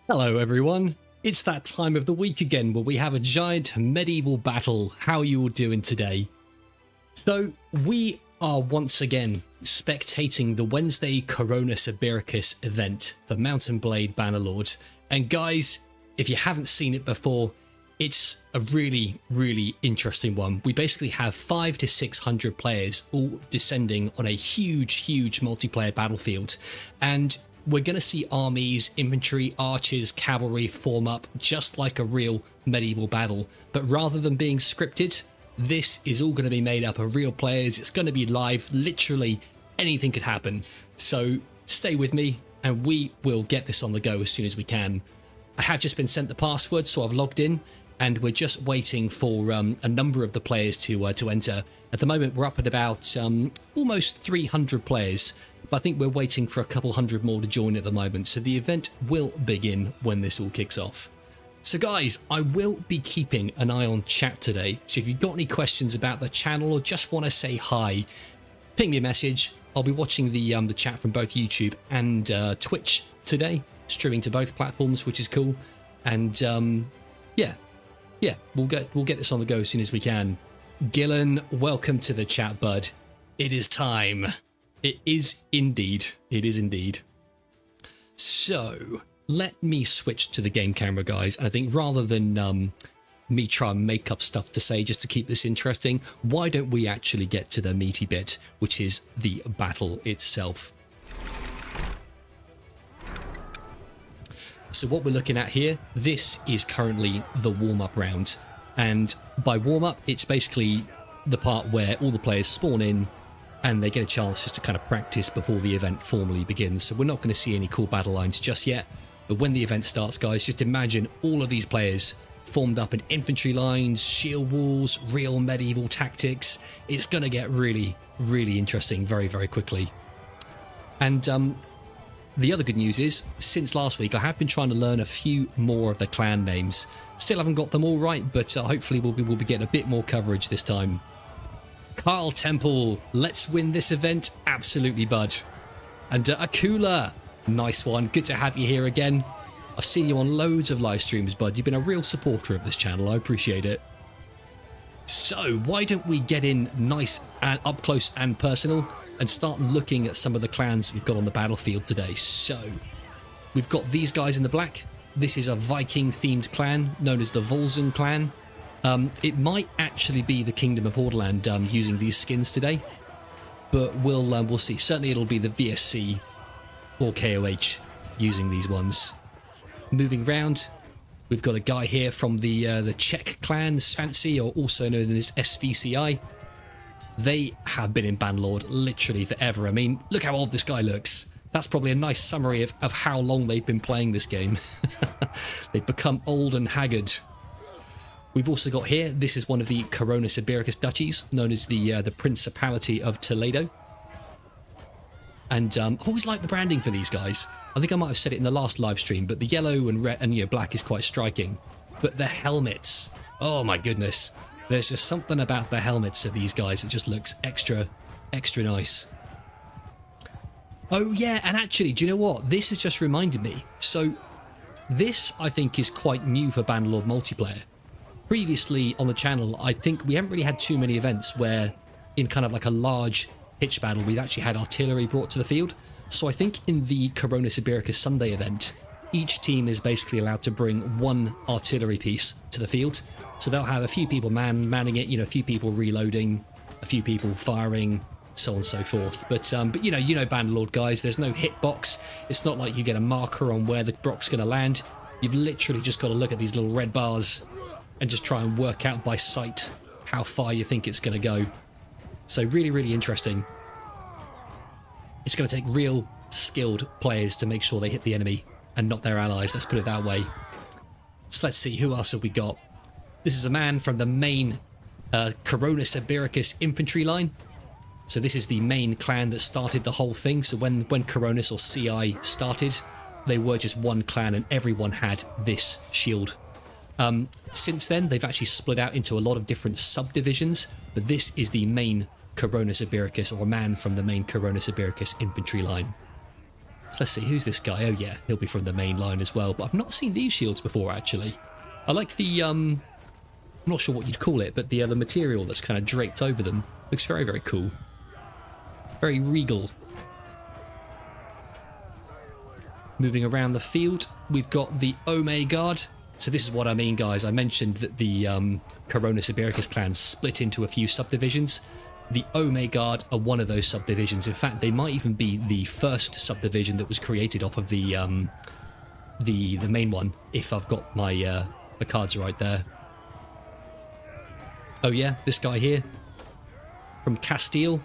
Hello everyone, it's that time of the week again where we have a giant medieval battle. How are you all doing today? So we are once again spectating the Wednesday Coronis Ibericus event for Mountain Blade Bannerlord. And guys, if you haven't seen it before, it's a really interesting one. We basically have 500 to 600 players all descending on a huge multiplayer battlefield, and we're going to see armies, infantry, archers, cavalry form up just like a real medieval battle. But rather than being scripted, this is all going to be made up of real players. It's going to be live. Literally anything could happen. So stay with me and we will get this on the go as soon as we can. I have just been sent the password, so I've logged in and we're just waiting for a number of the players to enter. At the moment, we're up at about almost 300 players. But I think we're waiting for a couple hundred more to join at the moment, so the event will begin when this all kicks off. So guys, I will be keeping an eye on chat today, so if you've got any questions about the channel or just want to say hi, ping me a message. I'll be watching the chat from both YouTube and Twitch today, streaming to both platforms, which is cool. And yeah, we'll get this on the go as soon as we can. Gillen, welcome to the chat, bud. It is time. It is indeed. So let me switch to the game camera, guys. And I think rather than me try and make up stuff to say just to keep this interesting, why don't we actually get to the meaty bit, which is the battle itself. So what we're looking at here, this is currently the warm-up round. And by warm-up, it's basically the part where all the players spawn in and they get a chance just to kind of practice before the event formally begins. So we're not going to see any cool battle lines just yet. But when the event starts, guys, just imagine all of these players formed up in infantry lines, shield walls, real medieval tactics. It's going to get really interesting very quickly. And the other good news is, since last week, I have been trying to learn a few more of the clan names. Still haven't got them all right, but hopefully we'll be getting a bit more coverage this time. Carl Temple, let's win this event. Absolutely, bud. And Akula, nice one. Good to have you here again. I've seen you on loads of live streams, bud. You've been a real supporter of this channel. I appreciate it. So why don't we get in nice and up close and personal and start looking at some of the clans we've got on the battlefield today. So we've got these guys in the black. This is a Viking themed clan known as the Volsung clan. It might actually be the Kingdom of Hordaland using these skins today, but we'll see. Certainly it'll be the VSC or KOH using these ones. Moving round, we've got a guy here from the Czech clan, Svanci, or also known as SVCI. They have been in Bannerlord literally forever. I mean, look how old this guy looks. That's probably a nice summary of how long they've been playing this game. They've become old and haggard. We've also got here, this is one of the Coronis Ibericus duchies, known as the Principality of Toledo. And I've always liked the branding for these guys. I think I might have said it in the last live stream, but the yellow and red and black is quite striking. But the helmets, oh my goodness. There's just something about the helmets of these guys that just looks extra nice. Oh yeah, and actually, do you know what? This has just reminded me. So this, I think, is quite new for Bannerlord multiplayer. Previously on the channel, I think we haven't really had too many events where in kind of like a large pitch battle, we've actually had artillery brought to the field. So I think in the Coronis Ibericus Sunday event, each team is basically allowed to bring one artillery piece to the field. So they'll have a few people manning it, a few people reloading, a few people firing, so on and so forth. But you know Bannerlord, guys, there's no hitbox. It's not like you get a marker on where the rock's going to land. You've literally just got to look at these little red bars and just try and work out by sight how far you think it's going to go. So really interesting. It's going to take real skilled players to make sure they hit the enemy and not their allies, let's put it that way. So let's see, who else have we got? This is a man from the main Coronis Ibericus infantry line. So this is the main clan that started the whole thing. So when Coronis or CI started, they were just one clan and everyone had this shield. Since then, they've actually split out into a lot of different subdivisions, but this is the main Coronis Ibericus, or a man from the main Coronis Ibericus infantry line. So let's see, who's this guy? Oh yeah, he'll be from the main line as well. But I've not seen these shields before, actually. I like the, I'm not sure what you'd call it, but the material that's kind of draped over them looks very, very cool. Very regal. Moving around the field, we've got the Ome Guard. So this is what I mean, guys. I mentioned that the Coronis Ibericus clan split into a few subdivisions. The Ome Guard are one of those subdivisions. In fact, they might even be the first subdivision that was created off of the main one, if I've got my the cards right there. Oh yeah, this guy here from Castile.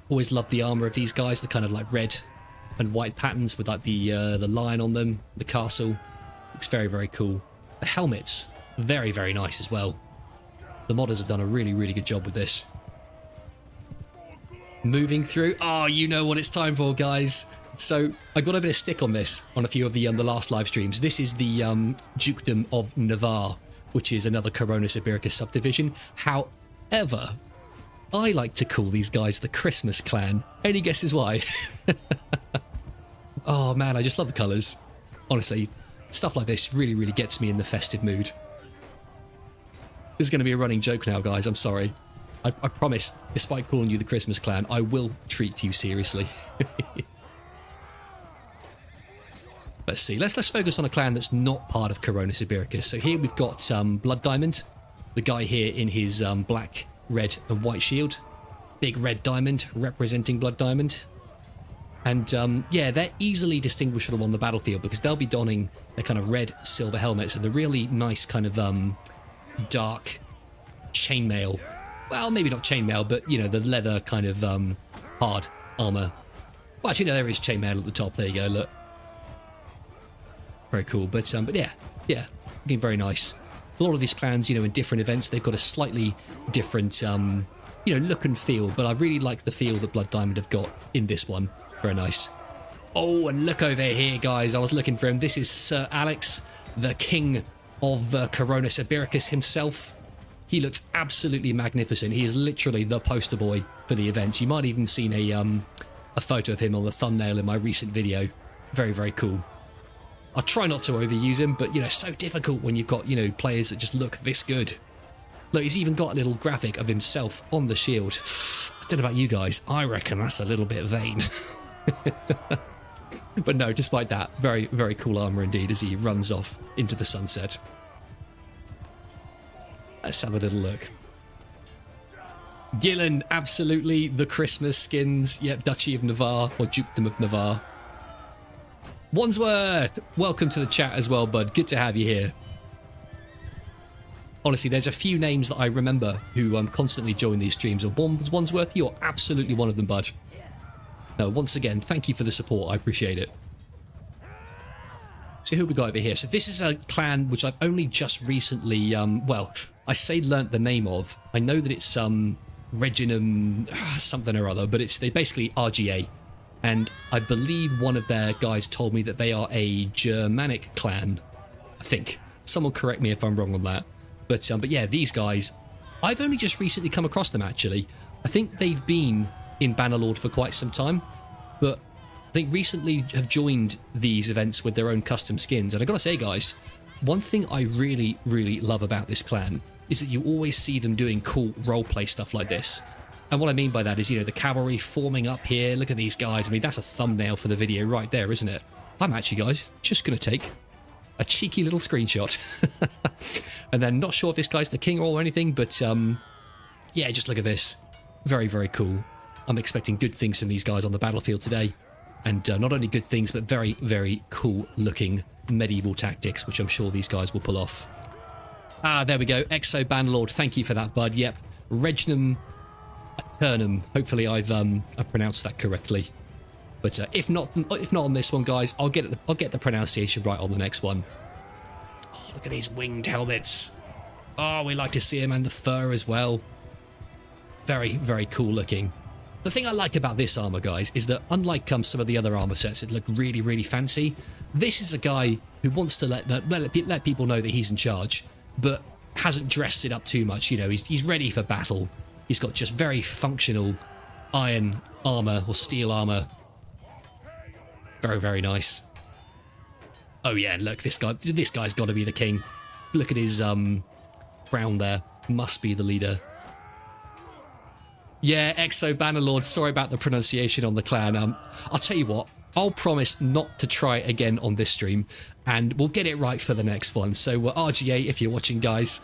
Always love the armor of these guys, the kind of like red and white patterns with like the lion on them, the castle. Looks very, very cool. The helmets, very, very nice as well. The modders have done a really, really good job with this. Moving through. Oh, you know what it's time for, guys. So I got a bit of stick on this on a few of the last live streams. This is the Dukedom of Navarre, which is another Coronis Ibericus subdivision. However, I like to call these guys the Christmas clan. Any guesses why? Oh man, I just love the colours. Honestly, stuff like this really, really gets me in the festive mood. This is going to be a running joke now, guys. I'm sorry. I promise, despite calling you the Christmas clan, I will treat you seriously. Let's see. Let's focus on a clan that's not part of Coronis Ibericus. So here we've got Blood Diamond, the guy here in his black, red and white shield. Big red diamond representing Blood Diamond. And yeah, they're easily distinguishable on the battlefield because they'll be donning their kind of red silver helmets and the really nice kind of dark chainmail. Well, maybe not chainmail, but you know, the leather kind of hard armor. Well, actually, no, there is chainmail at the top. There you go. Look, very cool. But yeah, looking very nice. A lot of these clans, you know, in different events, they've got a slightly different, you know, look and feel. But I really like the feel that Blood Diamond have got in this one. Very nice. Oh, and look over here, guys. I was looking for him. This is Sir Alex, the king of Coronis Ibericus himself. He looks absolutely magnificent. He is literally the poster boy for the event. You might have even seen a photo of him on the thumbnail in my recent video. Very, very cool. I'll try not to overuse him, but, you know, so difficult when you've got, you know, players that just look this good. Look, he's even got a little graphic of himself on the shield. I don't know about you guys. I reckon that's a little bit vain. But no, despite that, very, very cool armor indeed as he runs off into the sunset. Let's have a little look. Gillen, absolutely the Christmas skins. Yep, Duchy of Navarre or Dukedom of Navarre. Wandsworth, welcome to the chat as well, bud. Good to have you here. Honestly, there's a few names that I remember who constantly join these streams. And Wandsworth, you're absolutely one of them, bud. No, once again, thank you for the support. I appreciate it. So who we got over here? So this is a clan which I've only just recently, well, I say learnt the name of. I know that it's Reginum something or other, but they basically RGA. And I believe one of their guys told me that they are a Germanic clan, I think. Someone correct me if I'm wrong on that. But yeah, these guys, I've only just recently come across them actually. I think they've been in Bannerlord for quite some time, but I think recently have joined these events with their own custom skins. And I gotta say, guys, one thing I really, really love about this clan is that you always see them doing cool roleplay stuff like this. And what I mean by that is, you know, the cavalry forming up here. Look at these guys. I mean, that's a thumbnail for the video right there, isn't it? I'm actually, guys, just gonna take a cheeky little screenshot. And then not sure if this guy's the king or anything, but yeah, just look at this. Very, very cool. I'm expecting good things from these guys on the battlefield today. And not only good things, but very, very cool looking medieval tactics, which I'm sure these guys will pull off. Ah, there we go. Exo Bannerlord. Thank you for that, bud. Yep. Regnum Eternum. Hopefully I've pronounced that correctly. But if not on this one, guys, I'll get the pronunciation right on the next one. Oh, look at these winged helmets. Oh, we like to see them, and the fur as well. Very, very cool looking. The thing I like about this armor, guys, is that unlike some of the other armor sets that look really, really fancy, this is a guy who wants to let people know that he's in charge, but hasn't dressed it up too much. You know, he's ready for battle. He's got just very functional iron armor or steel armor. Very, very nice. Oh yeah, look, this guy's got to be the king. Look at his crown there. Must be the leader. Yeah, Exo Bannerlord. Sorry about the pronunciation on the clan. I'll tell you what, I'll promise not to try it again on this stream, and we'll get it right for the next one. So RGA, if you're watching, guys,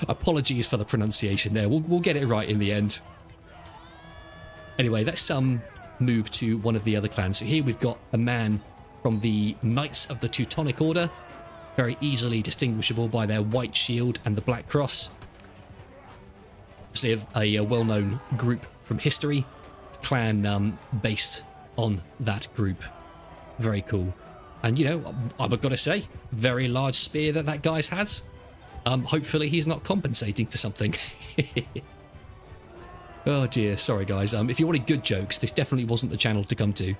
apologies for the pronunciation there. We'll get it right in the end. Anyway, let's move to one of the other clans. So here we've got a man from the Knights of the Teutonic Order, very easily distinguishable by their white shield and the black cross. So a well-known group from history, clan based on that group. Very cool. And you know, I've got to say, very large spear that guy's has. Hopefully he's not compensating for something. Oh dear, sorry guys. If you wanted good jokes, this definitely wasn't the channel to come to.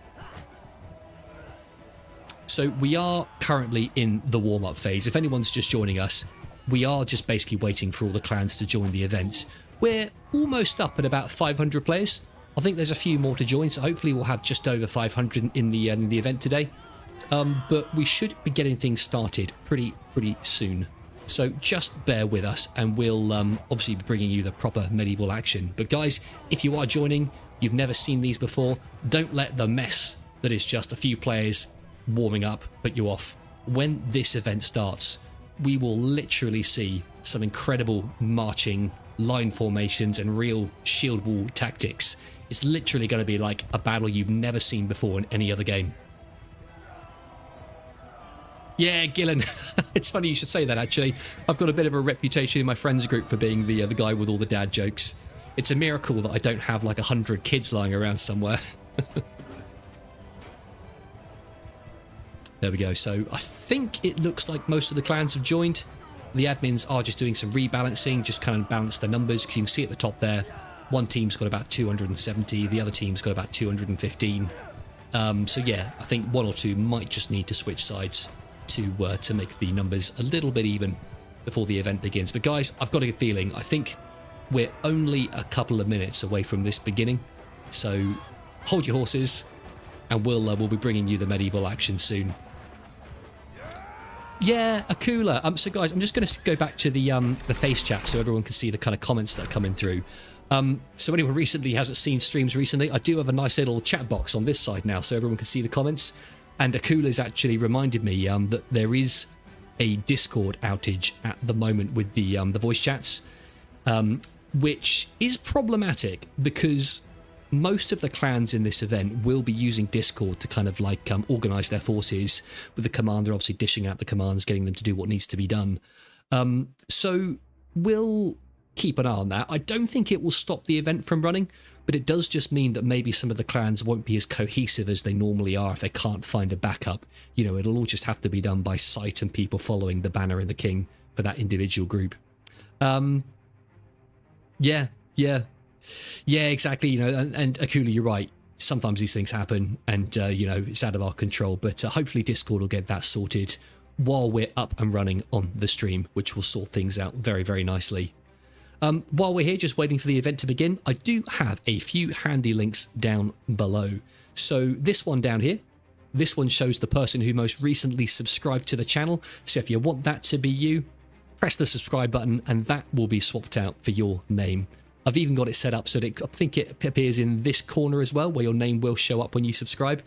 So we are currently in the warm-up phase. If anyone's just joining us, we are just basically waiting for all the clans to join the event. We're almost up at about 500 players. I think there's a few more to join, so hopefully we'll have just over 500 in the event today. But we should be getting things started pretty soon. So just bear with us, and we'll obviously be bringing you the proper medieval action. But guys, if you are joining, you've never seen these before, don't let the mess that is just a few players warming up put you off. When this event starts, we will literally see some incredible marching, line formations, and real shield wall tactics. It's literally going to be like a battle you've never seen before in any other game. Yeah, Gillen. It's funny you should say that, actually. I've got a bit of a reputation in my friends group for being the guy with all the dad jokes. It's a miracle that I don't have like 100 kids lying around somewhere. There we go. So I think it looks like most of the clans have joined. The admins are just doing some rebalancing, just kind of balance the numbers, because you can see at the top there, one team's got about 270, the other team's got about 215. So yeah, I think one or two might just need to switch sides to make the numbers a little bit even before the event begins. But guys, I've got a good feeling. I think we're only a couple of minutes away from this beginning, so hold your horses, and we'll be bringing you the medieval action soon. Yeah, Akula. So guys, I'm just going to go back to the face chat so everyone can see the kind of comments that are coming through. So anyone recently hasn't seen streams recently, I do have a nice little chat box on this side now so everyone can see the comments. And Akula's actually reminded me that there is a Discord outage at the moment with the voice chats, which is problematic because most of the clans in this event will be using Discord to kind of like organize their forces, with the commander obviously dishing out the commands, getting them to do what needs to be done. So we'll keep an eye on that. I don't think it will stop the event from running, but it does just mean that maybe some of the clans won't be as cohesive as they normally are if they can't find a backup. You know, it'll all just have to be done by sight and people following the banner and the king for that individual group. Yeah, exactly. You know, and Akula, you're right. Sometimes these things happen, and you know, it's out of our control. But hopefully, Discord will get that sorted while we're up and running on the stream, which will sort things out very, very nicely. While we're here, just waiting for the event to begin, I do have a few handy links down below. So this one down here, this one shows the person who most recently subscribed to the channel. So if you want that to be you, press the subscribe button, and that will be swapped out for your name. I've even got it set up so that I think it appears in this corner as well, where your name will show up when you subscribe.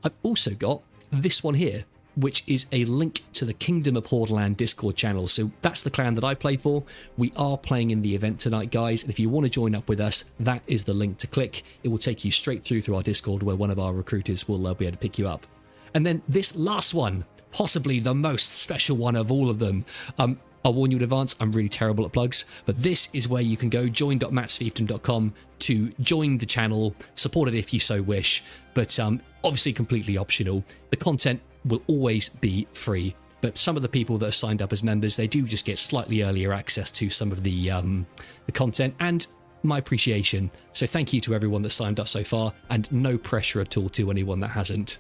I've also got this one here, which is a link to the Kingdom of Hordeland Discord channel. So that's the clan that I play for. We are playing in the event tonight, guys. And if you want to join up with us, that is the link to click. It will take you straight through our Discord, where one of our recruiters will be able to pick you up. And then this last one, possibly the most special one of all of them. I'll warn you in advance, I'm really terrible at plugs, but this is where you can go, join.matsfiefdom.com, to join the channel, support it if you so wish, but obviously completely optional. The content will always be free, but some of the people that are signed up as members, they do just get slightly earlier access to some of the content, and my appreciation. So thank you to everyone that signed up so far, and no pressure at all to anyone that hasn't.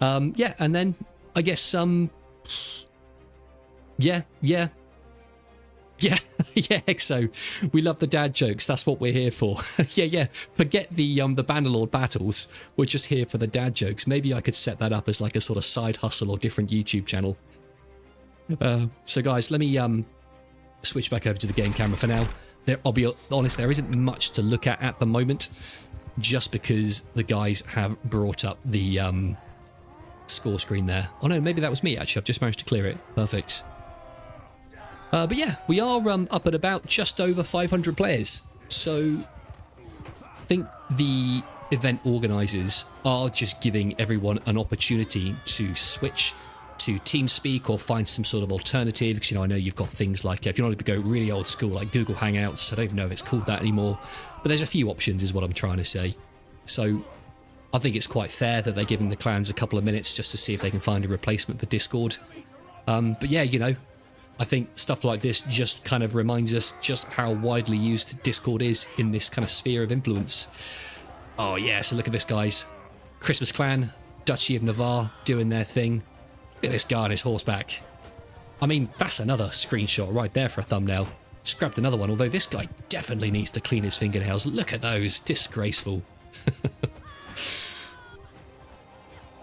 Yeah, and then I guess yeah. Yeah, yeah, Exo. We love the dad jokes. That's what we're here for. Yeah. Forget the Bannerlord battles. We're just here for the dad jokes. Maybe I could set that up as like a sort of side hustle or different YouTube channel. So guys, let me switch back over to the game camera for now. I'll be honest, there isn't much to look at the moment, just because the guys have brought up the score screen there. Oh no, maybe that was me actually. I've just managed to clear it. Perfect. But yeah, we are up at about just over 500 players. So I think the event organisers are just giving everyone an opportunity to switch to TeamSpeak or find some sort of alternative. Because, you know, I know you've got things like, if you want to go really old school, like Google Hangouts. I don't even know if it's called that anymore. But there's a few options is what I'm trying to say. So I think it's quite fair that they're giving the clans a couple of minutes just to see if they can find a replacement for Discord. But yeah, you know, I think stuff like this just kind of reminds us just how widely used Discord is in this kind of sphere of influence. Oh yeah, so look at this, guys. Christmas Clan, Duchy of Navarre doing their thing. Look at this guy on his horseback. I mean, that's another screenshot right there for a thumbnail. Just grabbed another one, although this guy definitely needs to clean his fingernails. Look at those, disgraceful.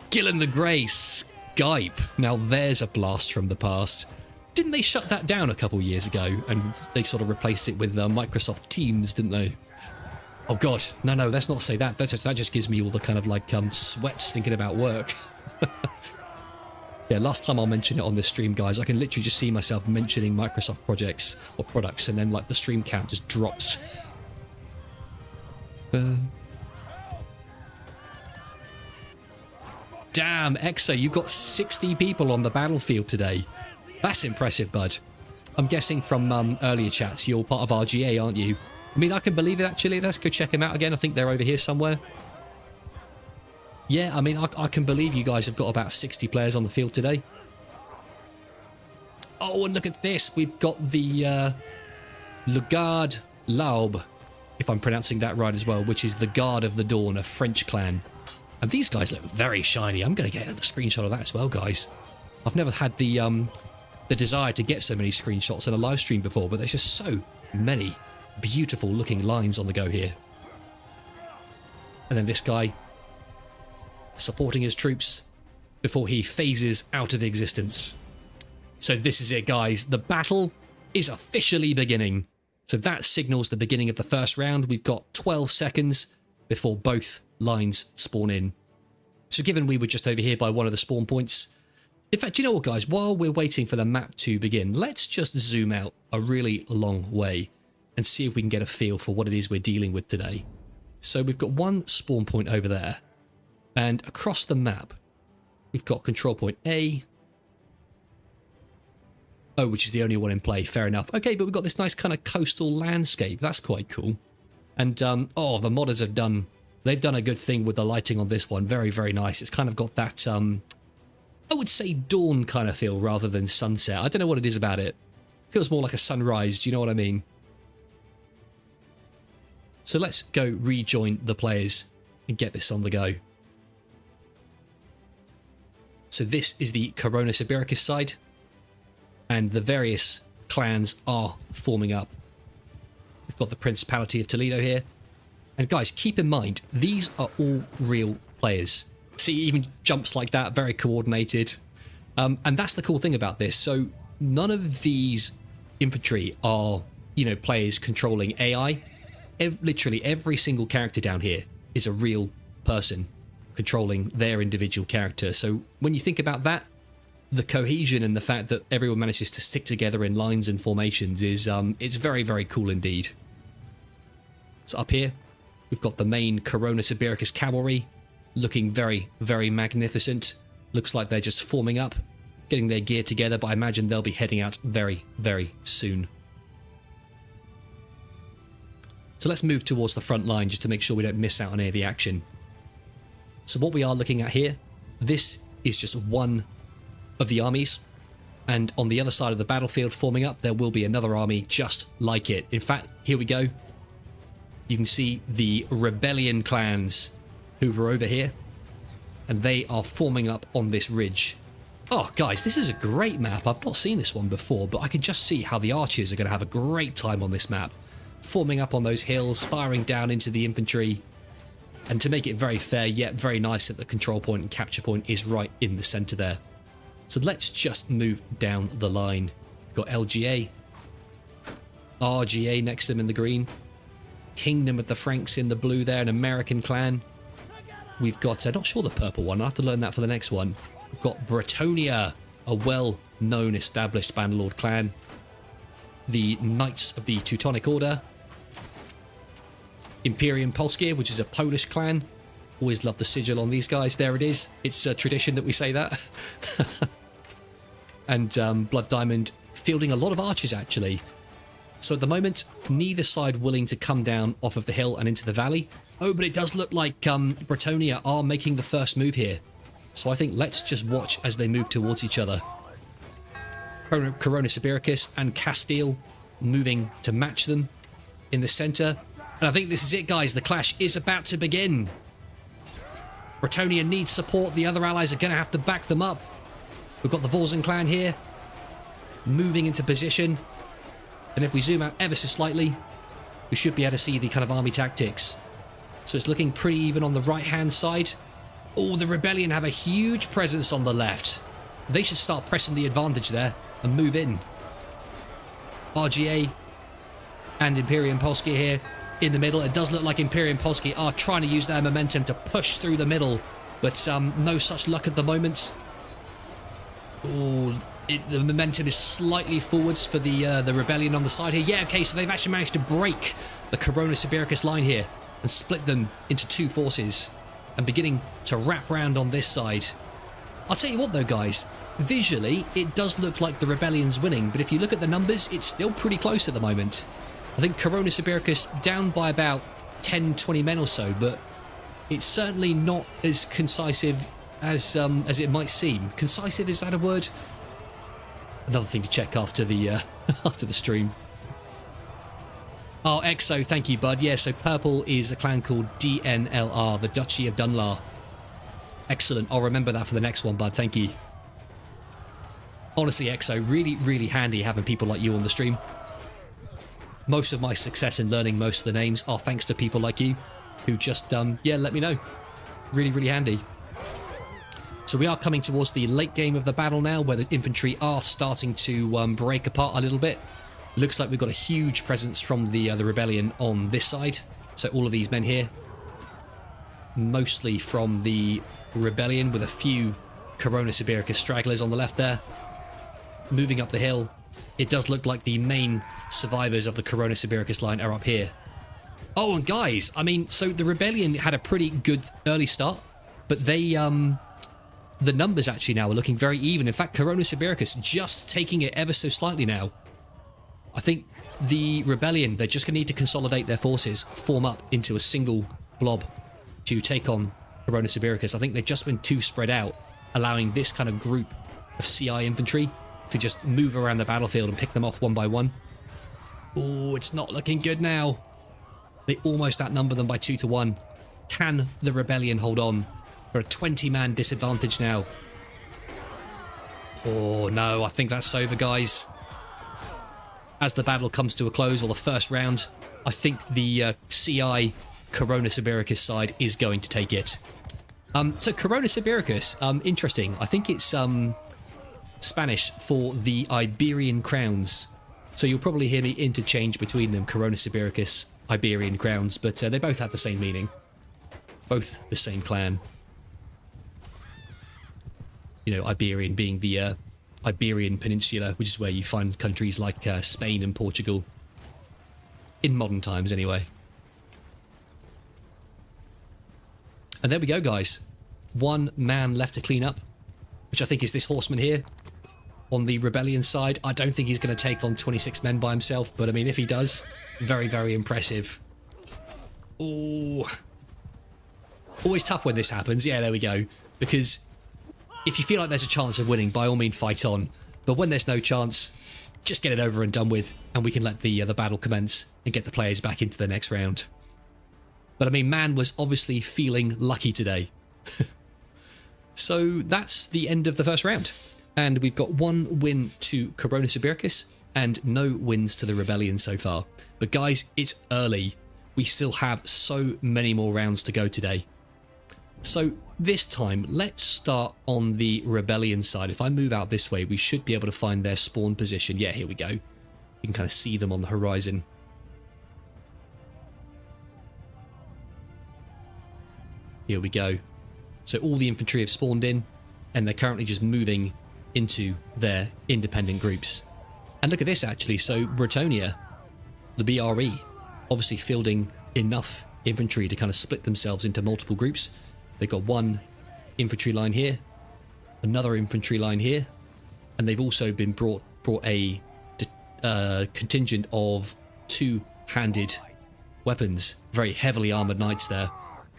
Gillen the Grey, Skype. Now there's a blast from the past. Didn't they shut that down a couple years ago and they sort of replaced it with Microsoft Teams, didn't they? Oh god, no, let's not say that. That just gives me all the kind of like sweats thinking about work. Yeah, last time I'll mention it on this stream, guys. I can literally just see myself mentioning Microsoft projects or products and then like the stream count just drops. Damn, Exo, you've got 60 people on the battlefield today. That's impressive, bud. I'm guessing from earlier chats, you're part of RGA, aren't you? I mean, I can believe it, actually. Let's go check them out again. I think they're over here somewhere. Yeah, I mean, I can believe you guys have got about 60 players on the field today. Oh, and look at this. We've got the Le Garde Laube, if I'm pronouncing that right as well, which is the Guard of the Dawn, a French clan. And these guys look very shiny. I'm going to get another screenshot of that as well, guys. I've never had the desire to get so many screenshots in a live stream before, but there's just so many beautiful looking lines on the go here. And then this guy supporting his troops before he phases out of existence. So this is it, guys. The battle is officially beginning. So that signals the beginning of the first round. We've got 12 seconds before both lines spawn in. So given we were just over here by one of the spawn points, in fact, you know what, guys? While we're waiting for the map to begin, let's just zoom out a really long way and see if we can get a feel for what it is we're dealing with today. So we've got one spawn point over there, and across the map, we've got control point A. Oh, which is the only one in play. Fair enough. Okay, but we've got this nice kind of coastal landscape. That's quite cool. And, oh, the modders have done... They've done a good thing with the lighting on this one. Very, very nice. It's kind of got that, I would say dawn kind of feel rather than sunset. I don't know what it is about it. Feels more like a sunrise. Do you know what I mean? So let's go rejoin the players and get this on the go. So this is the Corona Sibiricus side. And the various clans are forming up. We've got the Principality of Toledo here. And guys, keep in mind, these are all real players. See, even jumps like that, very coordinated. And that's the cool thing about this. So none of these infantry are, you know, players controlling AI. Literally every single character down here is a real person controlling their individual character. So when you think about that, the cohesion and the fact that everyone manages to stick together in lines and formations is it's very, very cool indeed. So up here, we've got the main Corona Sibiricus cavalry, looking very, very magnificent. Looks like they're just forming up, getting their gear together, but I imagine they'll be heading out very, very soon. So let's move towards the front line just to make sure we don't miss out on any of the action. So what we are looking at here, this is just one of the armies. And on the other side of the battlefield forming up, there will be another army just like it. In fact, here we go. You can see the rebellion clans who were over here, and they are forming up on this ridge. Oh, guys, this is a great map. I've not seen this one before, but I can just see how the archers are going to have a great time on this map. Forming up on those hills, firing down into the infantry. And to make it very fair, yet very nice that the control point and capture point is right in the centre there. So let's just move down the line. We've got LGA. RGA next to them in the green. Kingdom of the Franks in the blue there, an American clan. We've got, not sure the purple one, I'll have to learn that for the next one. We've got Bretonia, a well-known established Bannerlord clan. The Knights of the Teutonic Order. Imperium Polskie, which is a Polish clan. Always love the sigil on these guys. There it is. It's a tradition that we say that. And Blood Diamond fielding a lot of archers, actually. So at the moment, neither side willing to come down off of the hill and into the valley. Oh, but it does look like Bretonia are making the first move here. So I think let's just watch as they move towards each other. Corona Sibiricus and Castile moving to match them in the centre. And I think this is it, guys. The clash is about to begin. Bretonia needs support. The other allies are going to have to back them up. We've got the Vorzen clan here, moving into position. And if we zoom out ever so slightly, we should be able to see the kind of army tactics. So it's looking pretty even on the right-hand side. Oh, the Rebellion have a huge presence on the left. They should start pressing the advantage there and move in. RGA and Imperium Polskie here in the middle. It does look like Imperium Polskie are trying to use their momentum to push through the middle, but no such luck at the moment. Oh, the momentum is slightly forwards for the Rebellion on the side here. Yeah, okay, so they've actually managed to break the Corona Sibiricus line here and split them into two forces and beginning to wrap round on this side. I'll tell you what though, guys, visually it does look like the Rebellion's winning, but if you look at the numbers, it's still pretty close at the moment. I think Corona Sibiricus down by about 10-20 men or so, but it's certainly not as concisive as it might seem. Concisive, is that a word? Another thing to check after the after the stream. Oh, Exo, thank you, bud. Yeah, so purple is a clan called DNLR, the Duchy of Dunlar. Excellent. I'll remember that for the next one, bud. Thank you. Honestly, Exo, really, really handy having people like you on the stream. Most of my success in learning most of the names are thanks to people like you who just, yeah, let me know. Really, really handy. So we are coming towards the late game of the battle now, where the infantry are starting to break apart a little bit. Looks like we've got a huge presence from the Rebellion on this side. So all of these men here, mostly from the Rebellion, with a few Corona Sibiricus stragglers on the left there. Moving up the hill, it does look like the main survivors of the Corona Sibiricus line are up here. Oh, and guys, I mean, so the Rebellion had a pretty good early start, but they, the numbers actually now are looking very even. In fact, Corona Sibiricus just taking it ever so slightly now. I think the Rebellion, they're just going to need to consolidate their forces, form up into a single blob to take on Corona Sibiricus. I think they've just been too spread out, allowing this kind of group of CI infantry to just move around the battlefield and pick them off one by one. Oh, it's not looking good now. They almost outnumber them by 2-1. Can the Rebellion hold on? For a 20-man disadvantage now. Oh no, I think that's over, guys. As the battle comes to a close, or the first round, I think the CI Corona Sibiricus side is going to take it. So Corona Sibiricus, interesting. I think it's Spanish for the Iberian crowns. So you'll probably hear me interchange between them, Corona Sibiricus, Iberian crowns, but they both have the same meaning. Both the same clan. You know, Iberian being the Iberian Peninsula, which is where you find countries like Spain and Portugal. In modern times, anyway. And there we go, guys. One man left to clean up, which I think is this horseman here. On the Rebellion side, I don't think he's going to take on 26 men by himself, but I mean, if he does, very, very impressive. Oh, always tough when this happens. Yeah, there we go. Because if you feel like there's a chance of winning, by all means fight on. But when there's no chance, just get it over and done with, and we can let the battle commence and get the players back into the next round. But I mean, man was obviously feeling lucky today. So that's the end of the first round. And we've got 1 win to Coronis Ibiricus and no wins to the Rebellion so far. But guys, it's early. We still have so many more rounds to go today. So this time, let's start on the Rebellion side. If I move out this way, we should be able to find their spawn position. Yeah, here we go. You can kind of see them on the horizon. Here we go. So all the infantry have spawned in, and they're currently just moving into their independent groups. And look at this actually, so Bretonia, the BRE, obviously fielding enough infantry to kind of split themselves into multiple groups. They've got 1 infantry line here, another infantry line here, and they've also been brought a contingent of 2-handed weapons, very heavily armoured knights there.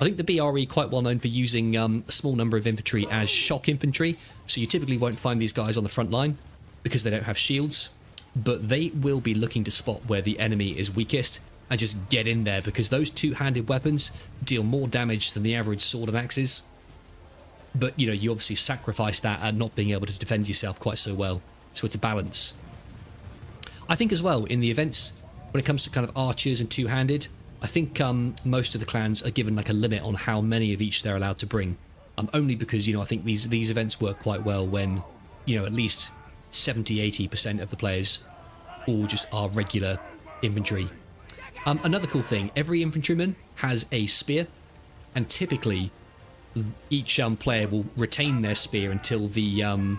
I think the BRE quite well known for using a small number of infantry as shock infantry, so you typically won't find these guys on the front line because they don't have shields, but they will be looking to spot where the enemy is weakest and just get in there, because those 2-handed weapons deal more damage than the average sword and axes. But, you know, you obviously sacrifice that at not being able to defend yourself quite so well, so it's a balance. I think as well, in the events, when it comes to kind of archers and 2-handed, I think most of the clans are given like a limit on how many of each they're allowed to bring. Only because, you know, I think these events work quite well when, you know, at least 70-80% of the players all just are regular infantry. Another cool thing, every infantryman has a spear, and typically each player will retain their spear until the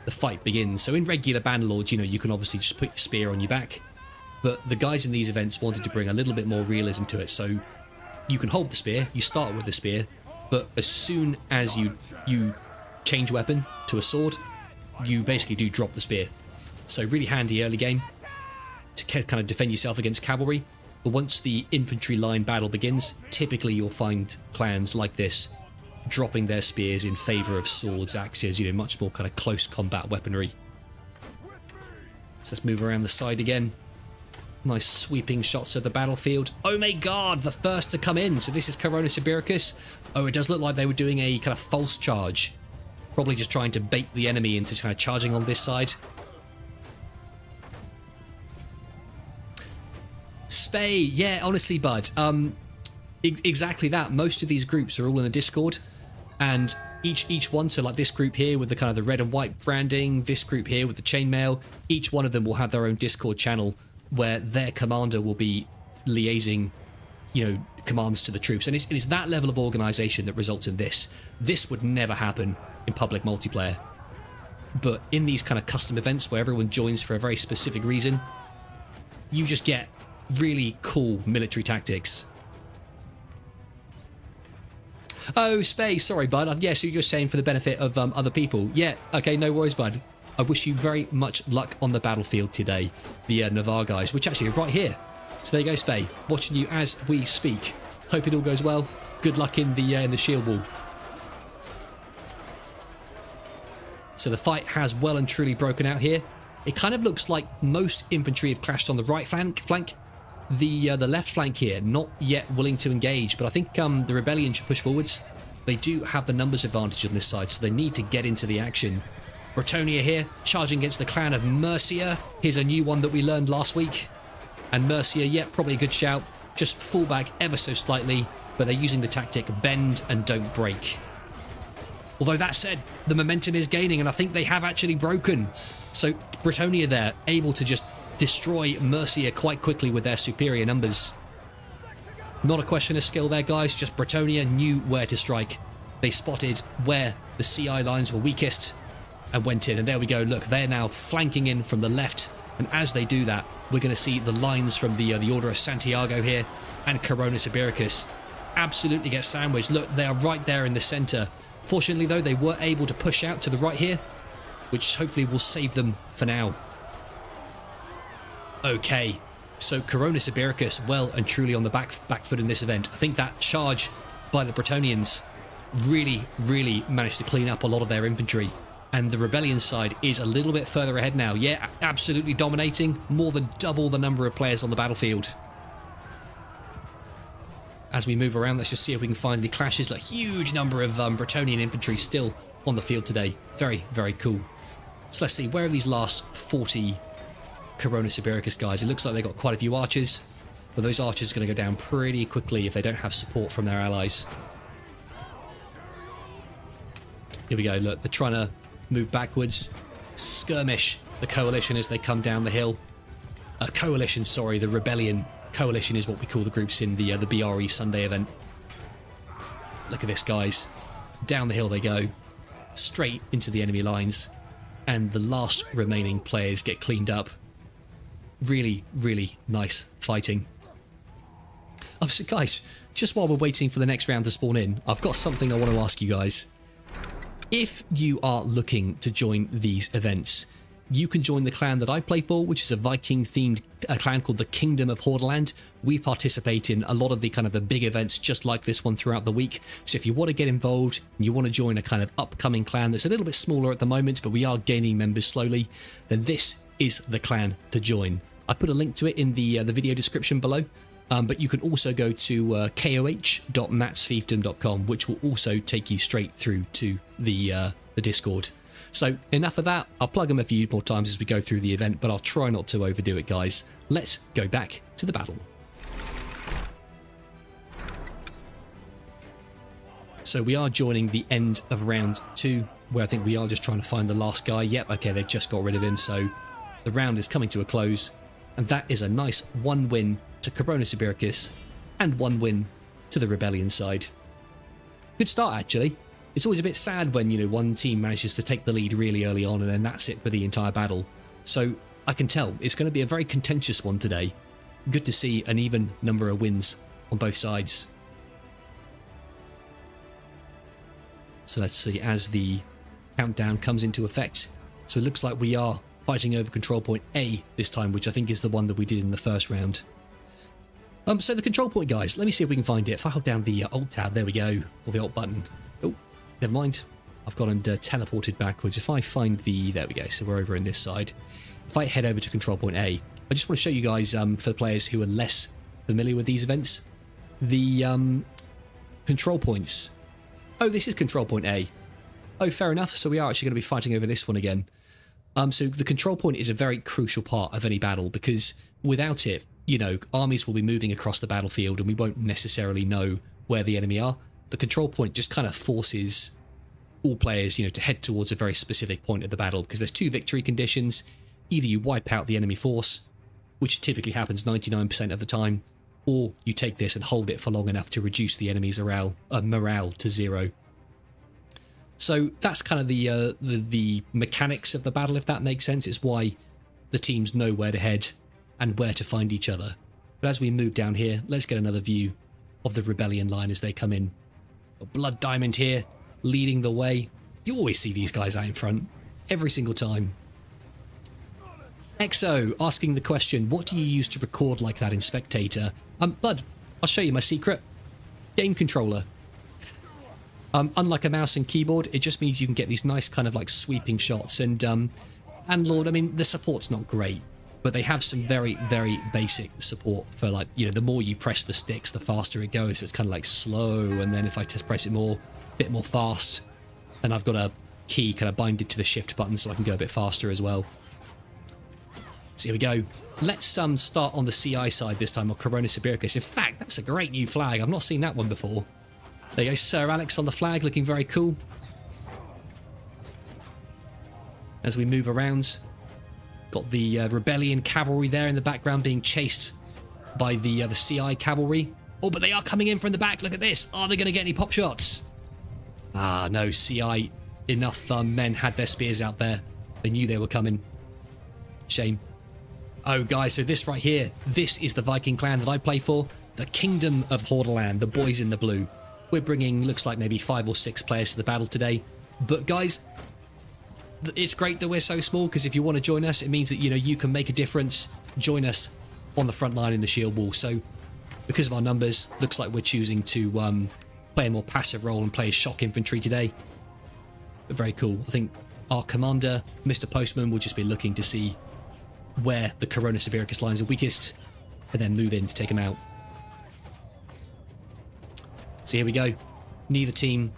fight begins. So in regular Bannerlord, you know, you can obviously just put your spear on your back, but the guys in these events wanted to bring a little bit more realism to it. So you can hold the spear, you start with the spear, but as soon as you change weapon to a sword, you basically do drop the spear. So really handy early game to kind of defend yourself against cavalry. But once the infantry line battle begins, typically you'll find clans like this dropping their spears in favour of swords, axes, you know, much more kind of close combat weaponry. So let's move around the side again. Nice sweeping shots of the battlefield. Oh my god, the first to come in. So this is Coronis Ibiricus. Oh, it does look like they were doing a kind of false charge. Probably just trying to bait the enemy into kind of charging on this side. Spay, yeah, honestly, bud. Exactly that. Most of these groups are all in a Discord, and each one, so like this group here with the kind of the red and white branding, this group here with the chainmail, each one of them will have their own Discord channel where their commander will be liaising, you know, commands to the troops, and it's that level of organisation that results in this. This would never happen in public multiplayer, but in these kind of custom events where everyone joins for a very specific reason, you just get really cool military tactics. Oh, Spay, sorry, bud. Yeah, so you're saying for the benefit of other people. Yeah, okay, no worries, bud. I wish you very much luck on the battlefield today, the Navarre guys, which actually are right here. So there you go, Spay, watching you as we speak. Hope it all goes well. Good luck in the shield wall. So the fight has well and truly broken out here. It kind of looks like most infantry have clashed on the right flank. The left flank here, not yet willing to engage, but I think the Rebellion should push forwards. They do have the numbers advantage on this side, so they need to get into the action. Bretonia here, charging against the clan of Mercia. Here's a new one that we learned last week. And Mercia, yeah, probably a good shout. Just fall back ever so slightly, but they're using the tactic bend and don't break. Although that said, the momentum is gaining, and I think they have actually broken. So Bretonia there, able to just destroy Mercia quite quickly with their superior numbers. Not a question of skill there, guys, just Bretonia knew where to strike. They spotted where the CI lines were weakest and went in, and there we go. Look, they're now flanking in from the left, and as they do that, we're going to see the lines from the Order of Santiago here and Coronis Ibiricus absolutely get sandwiched. Look, they are right there in the centre. Fortunately, though, they were able to push out to the right here, which hopefully will save them for now. Okay, so Coronis Ibiricus well and truly on the back foot in this event. I think that charge by the Bretonians really managed to clean up a lot of their infantry. And the Rebellion side is a little bit further ahead now. Yeah, absolutely dominating. More than double the number of players on the battlefield. As we move around, let's just see if we can find the clashes. A huge number of Bretonian infantry still on the field today. Very, very cool. So let's see, where are these last 40 Corona Sibiricus guys? It looks like they've got quite a few archers, but those archers are going to go down pretty quickly if they don't have support from their allies. Here we go, look, they're trying to move backwards. Skirmish the coalition as they come down the hill. Coalition, sorry, the rebellion. Coalition is what we call the groups in the BRE Sunday event. Look at this, guys. Down the hill they go, straight into the enemy lines, and the last remaining players get cleaned up. Really, really nice fighting. Oh, so guys, just while we're waiting for the next round to spawn in, I've got something I want to ask you guys. If you are looking to join these events, you can join the clan that I play for, which is a Viking-themed clan called the Kingdom of Hordaland. We participate in a lot of the the big events just like this one throughout the week. So if you want to get involved and you want to join a kind of upcoming clan that's a little bit smaller at the moment, but we are gaining members slowly, then this is the clan to join. I put a link to it in the video description below. But you can also go to koh.matsfiefdom.com, which will also take you straight through to the Discord. So enough of that. I'll plug them a few more times as we go through the event, but I'll try not to overdo it, guys. Let's go back to the battle. So we are joining the end of round 2, where I think we are just trying to find the last guy. Yep, okay, they've just got rid of him, so the round is coming to a close, and that is a nice 1 win to Corona Sibiricus and 1 win to the Rebellion side. Good start, actually. It's always a bit sad when, one team manages to take the lead really early on and then that's it for the entire battle. So I can tell it's going to be a very contentious one today. Good to see an even number of wins on both sides. So let's see as the countdown comes into effect. So it looks like we are fighting over control point A this time, which I think is the one that we did in the first round. So the control point, guys, let me see if we can find it. If I hold down the Alt tab, there we go, or the Alt button. Oh, never mind. I've gone and teleported backwards. If I find there we go, so we're over in this side. If I head over to control point A, I just want to show you guys, for the players who are less familiar with these events, the control points. Oh, this is control point A. Oh, fair enough. So we are actually going to be fighting over this one again. So the control point is a very crucial part of any battle because without it, armies will be moving across the battlefield and we won't necessarily know where the enemy are. The control point just kind of forces all players, to head towards a very specific point of the battle because there's 2 victory conditions. Either you wipe out the enemy force, which typically happens 99% of the time, or you take this and hold it for long enough to reduce the enemy's morale to 0. So that's kind of the mechanics of the battle, if that makes sense. It's why the teams know where to head and where to find each other. But as we move down here, let's get another view of the Rebellion line as they come in. A Blood Diamond here, leading the way. You always see these guys out in front, every single time. Exo asking the question, what do you use to record like that in Spectator? Bud, I'll show you my secret. Game controller. Unlike a mouse and keyboard, it just means you can get these nice kind of sweeping shots. And Lord, I mean, the support's not great, but they have some very, very basic support for the more you press the sticks, the faster it goes. So it's kind of slow, and then if I just press it a bit more fast, then I've got a key kind of bind it to the shift button so I can go a bit faster as well. So here we go. Let's start on the CI side this time, or Corona Sibiricus. In fact, that's a great new flag. I've not seen that one before. There you go, Sir Alex on the flag, looking very cool. As we move around, got the Rebellion cavalry there in the background being chased by the CI cavalry. Oh, but they are coming in from the back. Look at this. Are they going to get any pop shots? Ah, no, CI, enough men had their spears out there. They knew they were coming. Shame. Oh, guys, so this right here, this is the Viking clan that I play for. The Kingdom of Hordaland, the boys in the blue. We're bringing, looks like maybe 5 or 6 players to the battle today. But, guys, it's great that we're so small because if you want to join us, it means that, you can make a difference. Join us on the front line in the shield wall. So, because of our numbers, looks like we're choosing to play a more passive role and play as shock infantry today. But very cool. I think our commander, Mr. Postman, will just be looking to see where the Corona Sibiricus lines are weakest and then move in to take them out. So here we go. Neither team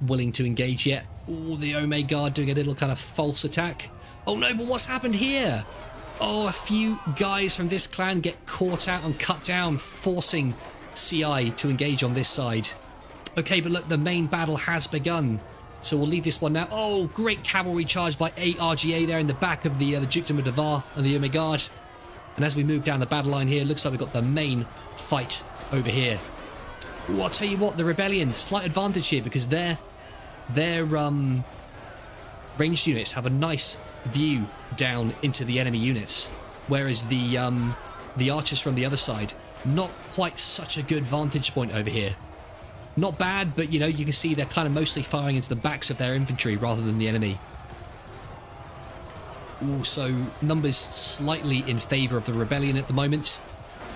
willing to engage yet. Oh, the Ome Guard doing a little kind of false attack. Oh no, but what's happened here? Oh, a few guys from this clan get caught out and cut down, forcing CI to engage on this side. Okay, but look, the main battle has begun. So we'll leave this one now. Oh, great cavalry charge by 8 RGA there in the back of the Dukedom of Navarre and the Omegard. And as we move down the battle line here, looks like we've got the main fight over here. Ooh, I'll tell you what, the Rebellion, slight advantage here because their ranged units have a nice view down into the enemy units, whereas the archers from the other side, not quite such a good vantage point over here. Not bad, but you know, you can see they're kind of mostly firing into the backs of their infantry rather than the enemy. Ooh, so numbers slightly in favour of the Rebellion at the moment.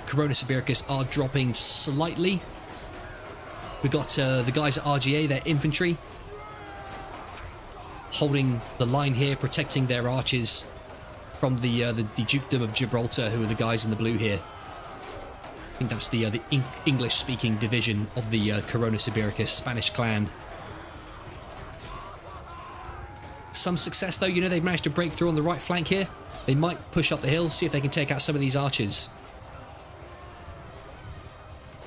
Coronis Ibericus are dropping slightly. We've got the guys at RGA, their infantry, holding the line here, protecting their archers from the Dukedom of Gibraltar, who are the guys in the blue here. I think that's the English-speaking division of the Coronis Ibericus Spanish clan. Some success though, you know, they've managed to break through on the right flank here. They might push up the hill, see if they can take out some of these archers.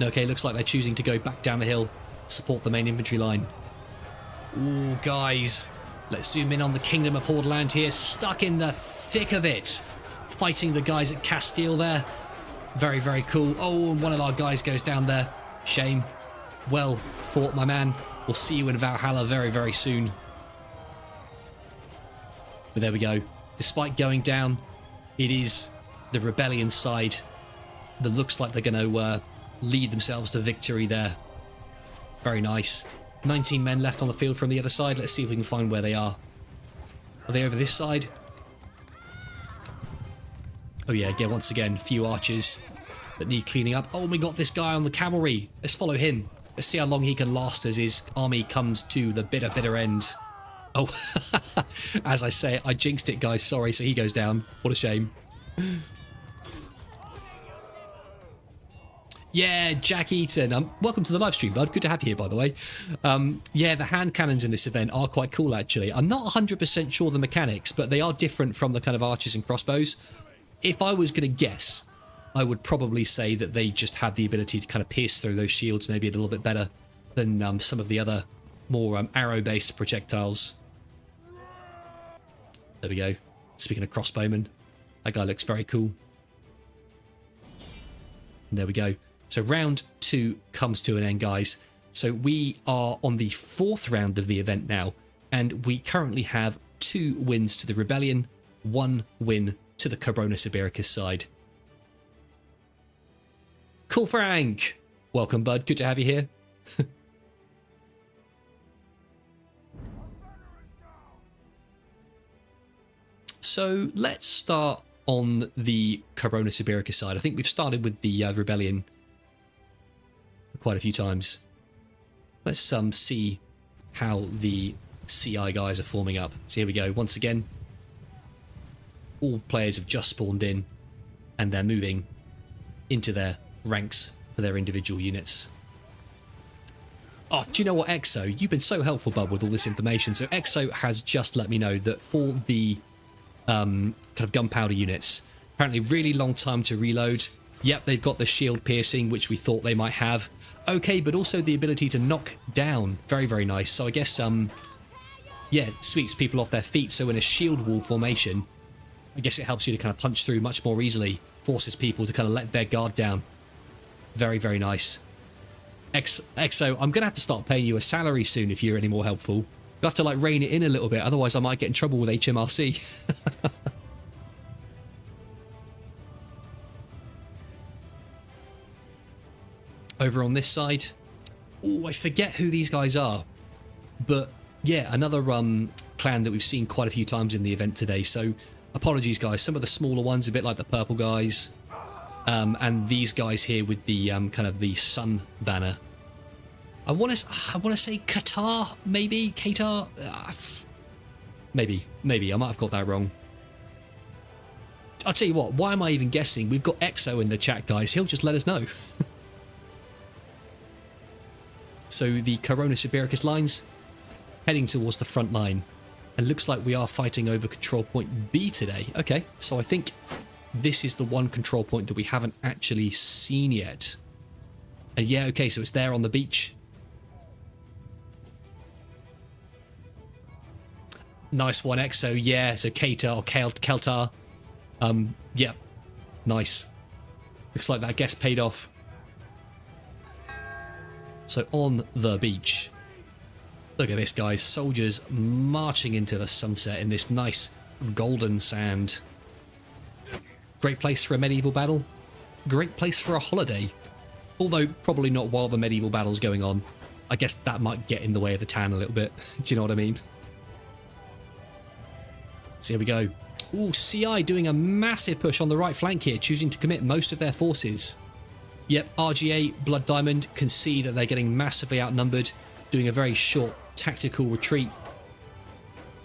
Okay, looks like they're choosing to go back down the hill, support the main infantry line. Ooh, guys, let's zoom in on the Kingdom of Hordeland here, stuck in the thick of it, fighting the guys at Castile there. Very, very cool. Oh, and one of our guys goes down there. Shame. Well fought, my man. We'll see you in Valhalla very, very soon. But there we go. Despite going down, it is the Rebellion side that looks like they're going to lead themselves to victory there. Very nice. 19 men left on the field from the other side. Let's see if we can find where they are. Are they over this side? Oh yeah, again, once again, a few archers that need cleaning up. Oh, we got this guy on the cavalry. Let's follow him. Let's see how long he can last as his army comes to the bitter end. Oh, as I say, I jinxed it, guys. Sorry, so he goes down. What a shame. Yeah, Jack Eaton. Welcome to the live stream, bud. Good to have you here, by the way. Yeah, the hand cannons in this event are quite cool, actually. I'm not 100% sure the mechanics, but they are different from the kind of archers and crossbows. If I was going to guess, I would probably say that they just have the ability to kind of pierce through those shields maybe a little bit better than some of the other more arrow-based projectiles. There we go. Speaking of crossbowmen, that guy looks very cool. And there we go. So round 2 comes to an end, guys. So we are on the 4th round of the event now, and we currently have 2 wins to the Rebellion, 1 win to the Coronis Ibericus side. Cool, Frank! Welcome, bud. Good to have you here. So let's start on the Coronis Ibericus side. I think we've started with the Rebellion quite a few times. Let's see how the CI guys are forming up. So here we go. Once again, all players have just spawned in and they're moving into their ranks for their individual units. Oh, do you know what, Exo? You've been so helpful, bud, with all this information. So Exo has just let me know that for the kind of gunpowder units, apparently really long time to reload. Yep, they've got the shield piercing, which we thought they might have. Okay, but also the ability to knock down. Very, very nice. So I guess, yeah, it sweeps people off their feet. So in a shield wall formation, I guess it helps you to kind of punch through much more easily. Forces people to kind of let their guard down. Very, very nice. Exo, I'm going to have to start paying you a salary soon if you're any more helpful. You'll have to like rein it in a little bit, otherwise I might get in trouble with HMRC. Over on this side, oh, I forget who these guys are, but yeah, another clan that we've seen quite a few times in the event today. So apologies, guys. Some of the smaller ones, a bit like the purple guys, and these guys here with the kind of the sun banner. I want to say Qatar, maybe Qatar, maybe I might have got that wrong. I'll tell you what. Why am I even guessing? We've got Exo in the chat, guys. He'll just let us know. So the Coronis Ibericus lines heading towards the front line. And looks like we are fighting over control point B today. Okay, so I think this is the one control point that we haven't actually seen yet. And yeah, okay, so it's there on the beach. Nice one, Exo. Yeah, so Katar or Keltar. Yeah, nice. Looks like that guess paid off. So on the beach. Look at this, guys. Soldiers marching into the sunset in this nice golden sand. Great place for a medieval battle. Great place for a holiday. Although probably not while the medieval battle's going on. I guess that might get in the way of the tan a little bit. Do you know what I mean? So here we go. Ooh, CI doing a massive push on the right flank here, choosing to commit most of their forces. Yep, RGA, Blood Diamond can see that they're getting massively outnumbered, doing a very short tactical retreat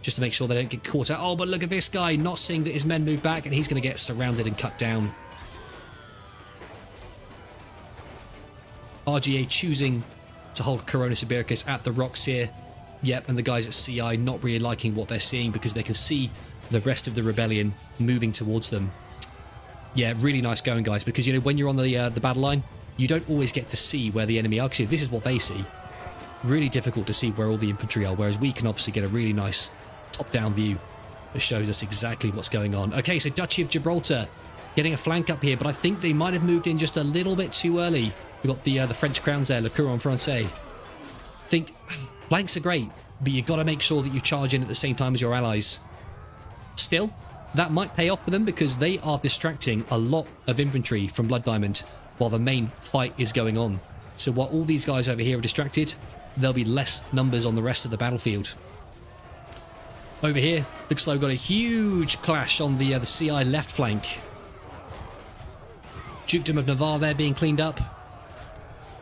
just to make sure they don't get caught out. Oh, but look at this guy, not seeing that his men move back, and he's going to get surrounded and cut down. RGA choosing to hold Corona Sibiricus at the rocks here. Yep, and the guys at CI not really liking what they're seeing because they can see the rest of the rebellion moving towards them. Yeah, really nice going, guys, because, you know, when you're on the battle line, you don't always get to see where the enemy are. Because this is what they see. Really difficult to see where all the infantry are, whereas we can obviously get a really nice top-down view that shows us exactly what's going on. Okay, so Duchy of Gibraltar getting a flank up here, but I think they might have moved in just a little bit too early. We've got the French crowns there, Le Couronne Francais. Think flanks are great, but you've got to make sure that you charge in at the same time as your allies. Still, that might pay off for them because they are distracting a lot of infantry from Blood Diamond while the main fight is going on. So while all these guys over here are distracted, there'll be less numbers on the rest of the battlefield. Over here, looks like we've got a huge clash on the CI left flank. Dukedom of Navarre there being cleaned up.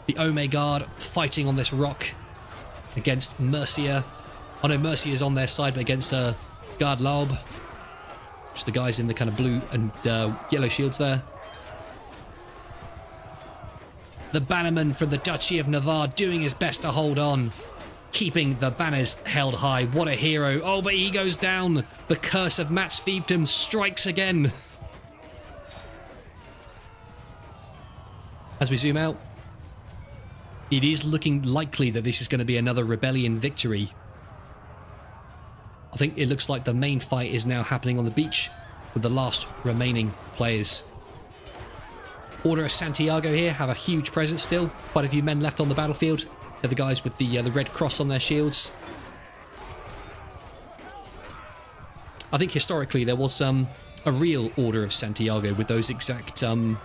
The Ome Guard fighting on this rock against Mercia. Oh no, Mercia's on their side, but against Guard Laube. Just the guys in the kind of blue and yellow shields there. The bannerman from the Duchy of Navarre doing his best to hold on, keeping the banners held high. What a hero. Oh, but he goes down. The curse of Matt's fiefdom strikes again. As we zoom out, it is looking likely that this is going to be another rebellion victory. I think it looks like the main fight is now happening on the beach with the last remaining players. Order of Santiago here have a huge presence still. Quite a few men left on the battlefield. They're the guys with the red cross on their shields. I think historically there was a real Order of Santiago with those exact sort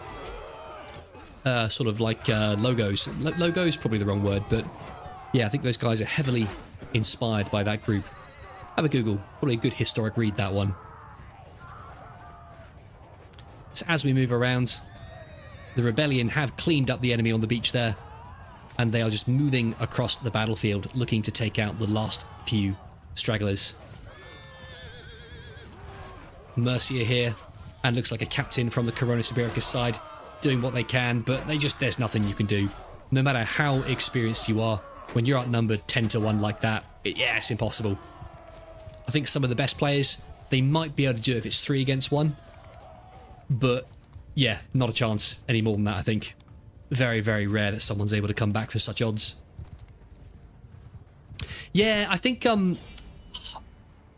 of like logos. Logos probably the wrong word, but yeah, I think those guys are heavily inspired by that group. Have a Google. Probably a good historic read, that one. So as we move around, the rebellion have cleaned up the enemy on the beach there, and they are just moving across the battlefield, looking to take out the last few stragglers. Mercia here, and looks like a captain from the Corona Sibiricus side, doing what they can, but there's nothing you can do. No matter how experienced you are, when you're outnumbered 10 to 1 like that, it's impossible. I think some of the best players, they might be able to do it if it's 3 against 1. But, yeah, not a chance any more than that, I think. Very, very rare that someone's able to come back for such odds. Yeah, I think that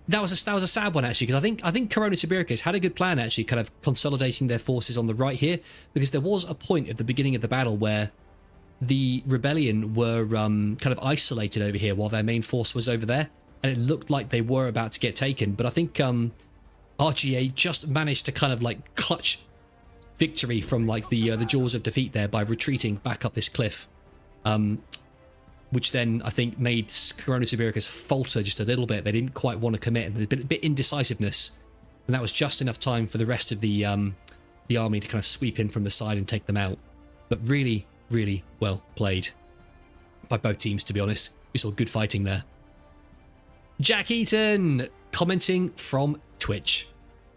was a sad one, actually, because I think Corona Sibiricus had a good plan, actually, kind of consolidating their forces on the right here, because there was a point at the beginning of the battle where the rebellion were kind of isolated over here while their main force was over there. And it looked like they were about to get taken. But I think RGA just managed to kind of like clutch victory from like the jaws of defeat there by retreating back up this cliff. Which then I think made Corona Sibiricus falter just a little bit. They didn't quite want to commit. A bit indecisiveness. And that was just enough time for the rest of the army to kind of sweep in from the side and take them out. But really, really well played by both teams, to be honest. We saw good fighting there. Jack Eaton commenting from Twitch.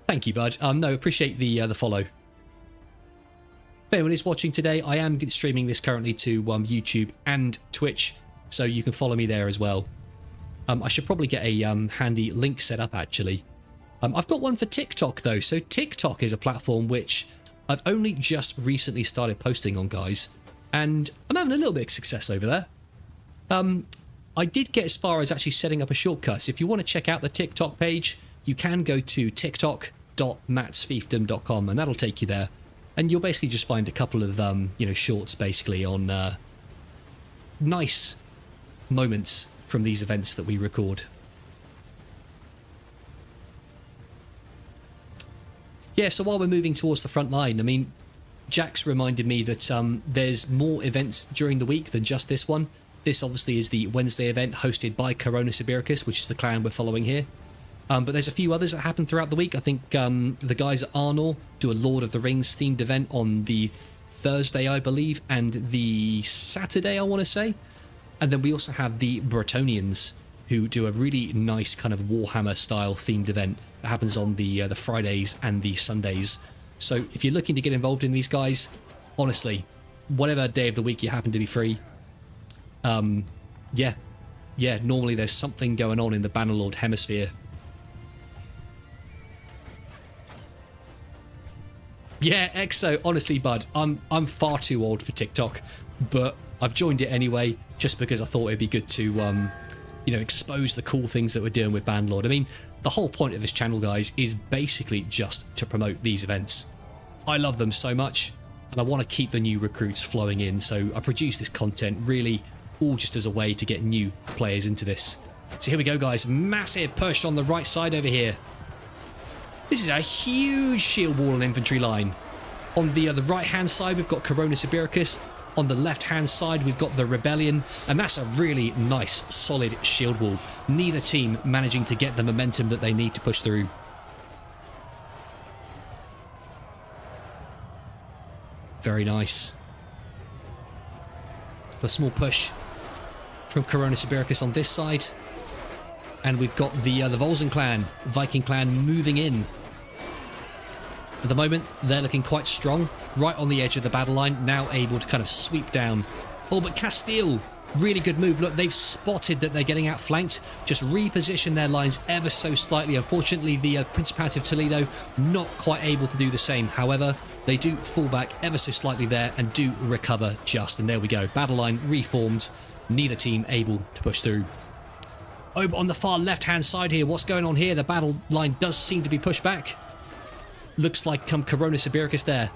Thank you, bud. No, appreciate the follow. If anyone is watching today, I am streaming this currently to YouTube and Twitch, so you can follow me there as well. I should probably get a handy link set up, actually. I've got one for TikTok, though. So TikTok is a platform which I've only just recently started posting on, guys. And I'm having a little bit of success over there. I did get as far as actually setting up a shortcut. So if you want to check out the TikTok page, you can go to tiktok.matsfiefdom.com and that'll take you there. And you'll basically just find a couple of, shorts basically on nice moments from these events that we record. Yeah, so while we're moving towards the front line, I mean, Jack's reminded me that there's more events during the week than just this one. This obviously is the Wednesday event hosted by Corona Sibiricus, which is the clan we're following here. But there's a few others that happen throughout the week. I think the guys at Arnor do a Lord of the Rings themed event on the Thursday, I believe, and the Saturday, I want to say. And then we also have the Bretonians, who do a really nice kind of Warhammer style themed event that happens on the Fridays and the Sundays. So if you're looking to get involved in these guys, honestly, whatever day of the week you happen to be free, yeah, normally there's something going on in the Bannerlord hemisphere. Yeah, EXO, honestly, bud, I'm far too old for TikTok, but I've joined it anyway, just because I thought it'd be good to, expose the cool things that we're doing with Bannerlord. I mean, the whole point of this channel, guys, is basically just to promote these events. I love them so much, and I want to keep the new recruits flowing in, so I produce this content really all just as a way to get new players into this. So here we go, guys. Massive push on the right side over here. This is a huge shield wall and infantry line. On the right-hand side, we've got Corona Sibiricus. On the left-hand side, we've got the Rebellion, and that's a really nice, solid shield wall. Neither team managing to get the momentum that they need to push through. Very nice. A small push from Corona Sibiricus on this side. And we've got the Volzen clan, Viking clan, moving in. At the moment, they're looking quite strong, right on the edge of the battle line, now able to kind of sweep down. Oh, but Castile, really good move. Look, they've spotted that they're getting outflanked, just reposition their lines ever so slightly. Unfortunately, the Principality of Toledo not quite able to do the same. However, they do fall back ever so slightly there and do recover just. And there we go, battle line reformed, neither team able to push through. Oh, but on the far left-hand side here, what's going on here? The battle line does seem to be pushed back. Looks like Corona Sibiricus there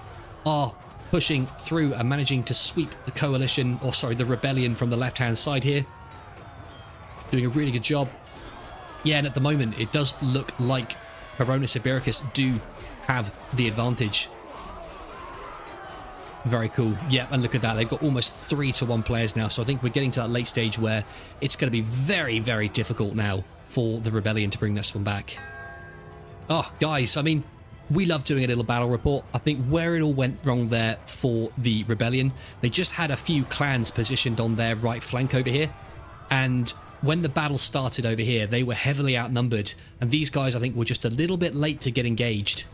are pushing through and managing to sweep the coalition, or sorry, the rebellion from the left-hand side here. Doing a really good job. Yeah, and at the moment, it does look like Corona Sibiricus do have the advantage. Very cool. Yeah, and look at that. They've got almost 3-to-1 players now, so I think we're getting to that late stage where it's going to be very, very difficult now for the rebellion to bring this one back. Oh, guys, I mean, we love doing a little battle report. I think where it all went wrong there for the rebellion, they just had a few clans positioned on their right flank over here, and when the battle started over here, they were heavily outnumbered, and these guys, I think, were just a little bit late to get engaged.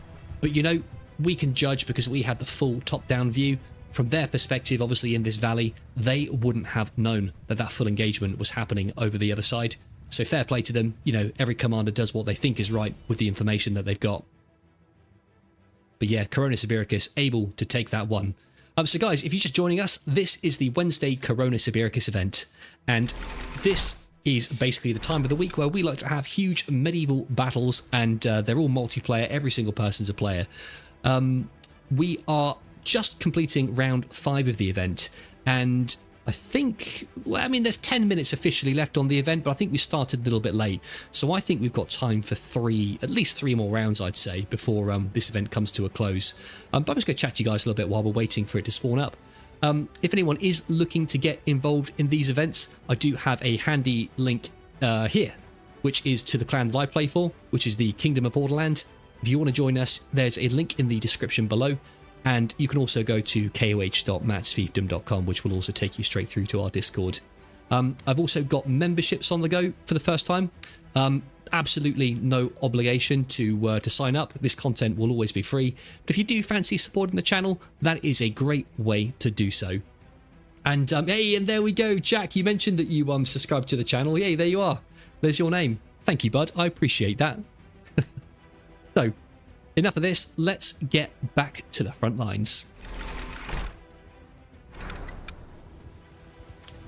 But, you know, we can judge because we had the full top-down view. From their perspective, obviously, in this valley, they wouldn't have known that that full engagement was happening over the other side. So fair play to them. You know, every commander does what they think is right with the information that they've got. But yeah, Corona Sibiricus able to take that one. So guys, if you're just joining us, this is the Wednesday Corona Sibiricus event. And this is basically the time of the week where we like to have huge medieval battles, and they're all multiplayer. Every single person's a player. We are just completing round 5 of the event, and I think, well, I mean, there's 10 minutes officially left on the event, but I think we started a little bit late, so I think we've got time for at least three more rounds, I'd say, before this event comes to a close. But I'm just going to chat to you guys a little bit while we're waiting for it to spawn up. If anyone is looking to get involved in these events, I do have a handy link here, which is to the clan that I play for, which is the Kingdom of Orderland. If you want to join us, there's a link in the description below, and you can also go to koh.matsfiefdom.com, which will also take you straight through to our Discord. I've also got memberships on the go for the first time. Absolutely no obligation to sign up. This content will always be free, but if you do fancy supporting the channel, that is a great way to do so. And hey, and there we go, Jack. You mentioned that you subscribed to the channel. Yay, there you are. there's your name. Thank you, bud. I appreciate that. So, enough of this. Let's get back to the front lines.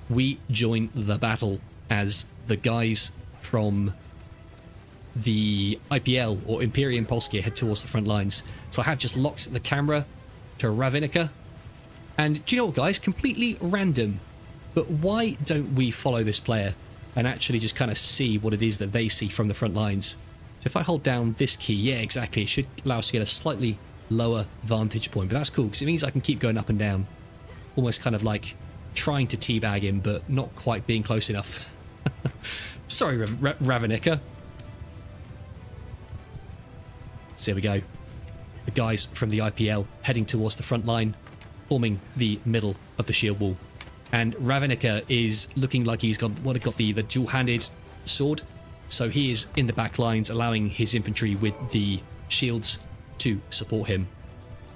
We join the battle as the guys from the IPL or Imperium Polskie head towards the front lines. So I have just locked the camera to Ravinica. And do you know what, guys? Completely random. But why don't we follow this player and actually just kind of see what it is that they see from the front lines? So if I hold down this key, yeah, exactly, it should allow us to get a slightly lower vantage point. But that's cool because it means I can keep going up and down. Almost kind of like trying to teabag him, but not quite being close enough. Sorry, Ravinica. So here we go. The guys from the IPL heading towards the front line, forming the middle of the shield wall. And Ravinica is looking like he's got the dual-handed sword. So he is in the back lines, allowing his infantry with the shields to support him.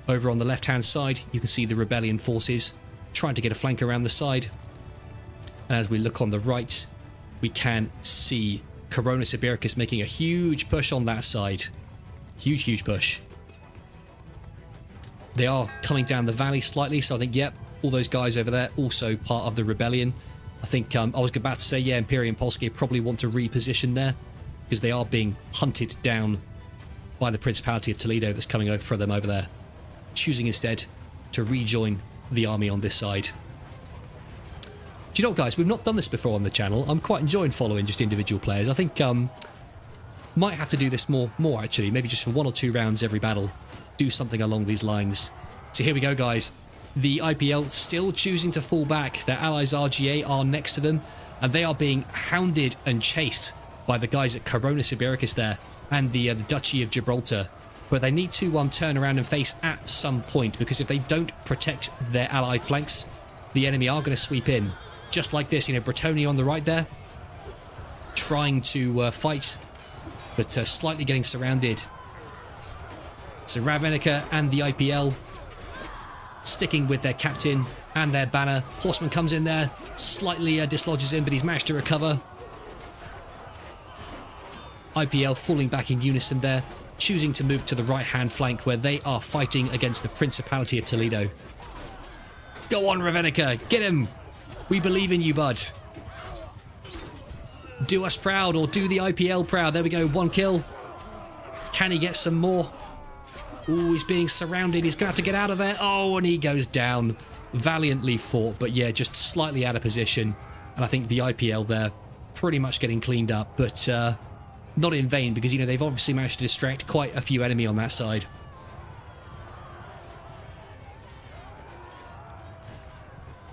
Over on the left-hand side, you can see the rebellion forces trying to get a flank around the side. And as we look on the right, we can see Coronis Ibericus making a huge push on that side. Huge push. They are coming down the valley slightly, so I think, yep, all those guys over there also part of the rebellion. I think I was about to say, yeah, Imperium Polskie probably want to reposition there because they are being hunted down by the Principality of Toledo that's coming over for them over there, choosing instead to rejoin the army on this side. Do you know what, guys? We've not done this before on the channel. I'm quite enjoying following just individual players. I think might have to do this more actually. Maybe just for 1 or 2 rounds every battle. Do something along these lines. So here we go, guys. The IPL still choosing to fall back. Their allies RGA are next to them, and they are being hounded and chased by the guys at Coronis Ibericus there and the Duchy of Gibraltar. But they need to turn around and face at some point, because if they don't protect their allied flanks, the enemy are going to sweep in. Just like this, you know, Bretonia on the right there, trying to fight, but slightly getting surrounded. So Ravinica and the IPL sticking with their captain and their banner. Horseman comes in there, slightly dislodges him, but he's managed to recover. IPL falling back in unison there, choosing to move to the right-hand flank where they are fighting against the Principality of Toledo. Go on, Ravinica, get him! We believe in you, bud. Do us proud, or do the IPL proud. There we go, 1 kill. Can he get some more? Ooh, he's being surrounded. He's going to have to get out of there. Oh, and he goes down. Valiantly fought, but yeah, just slightly out of position. And I think the IPL there pretty much getting cleaned up, but not in vain, because, you know, they've obviously managed to distract quite a few enemy on that side.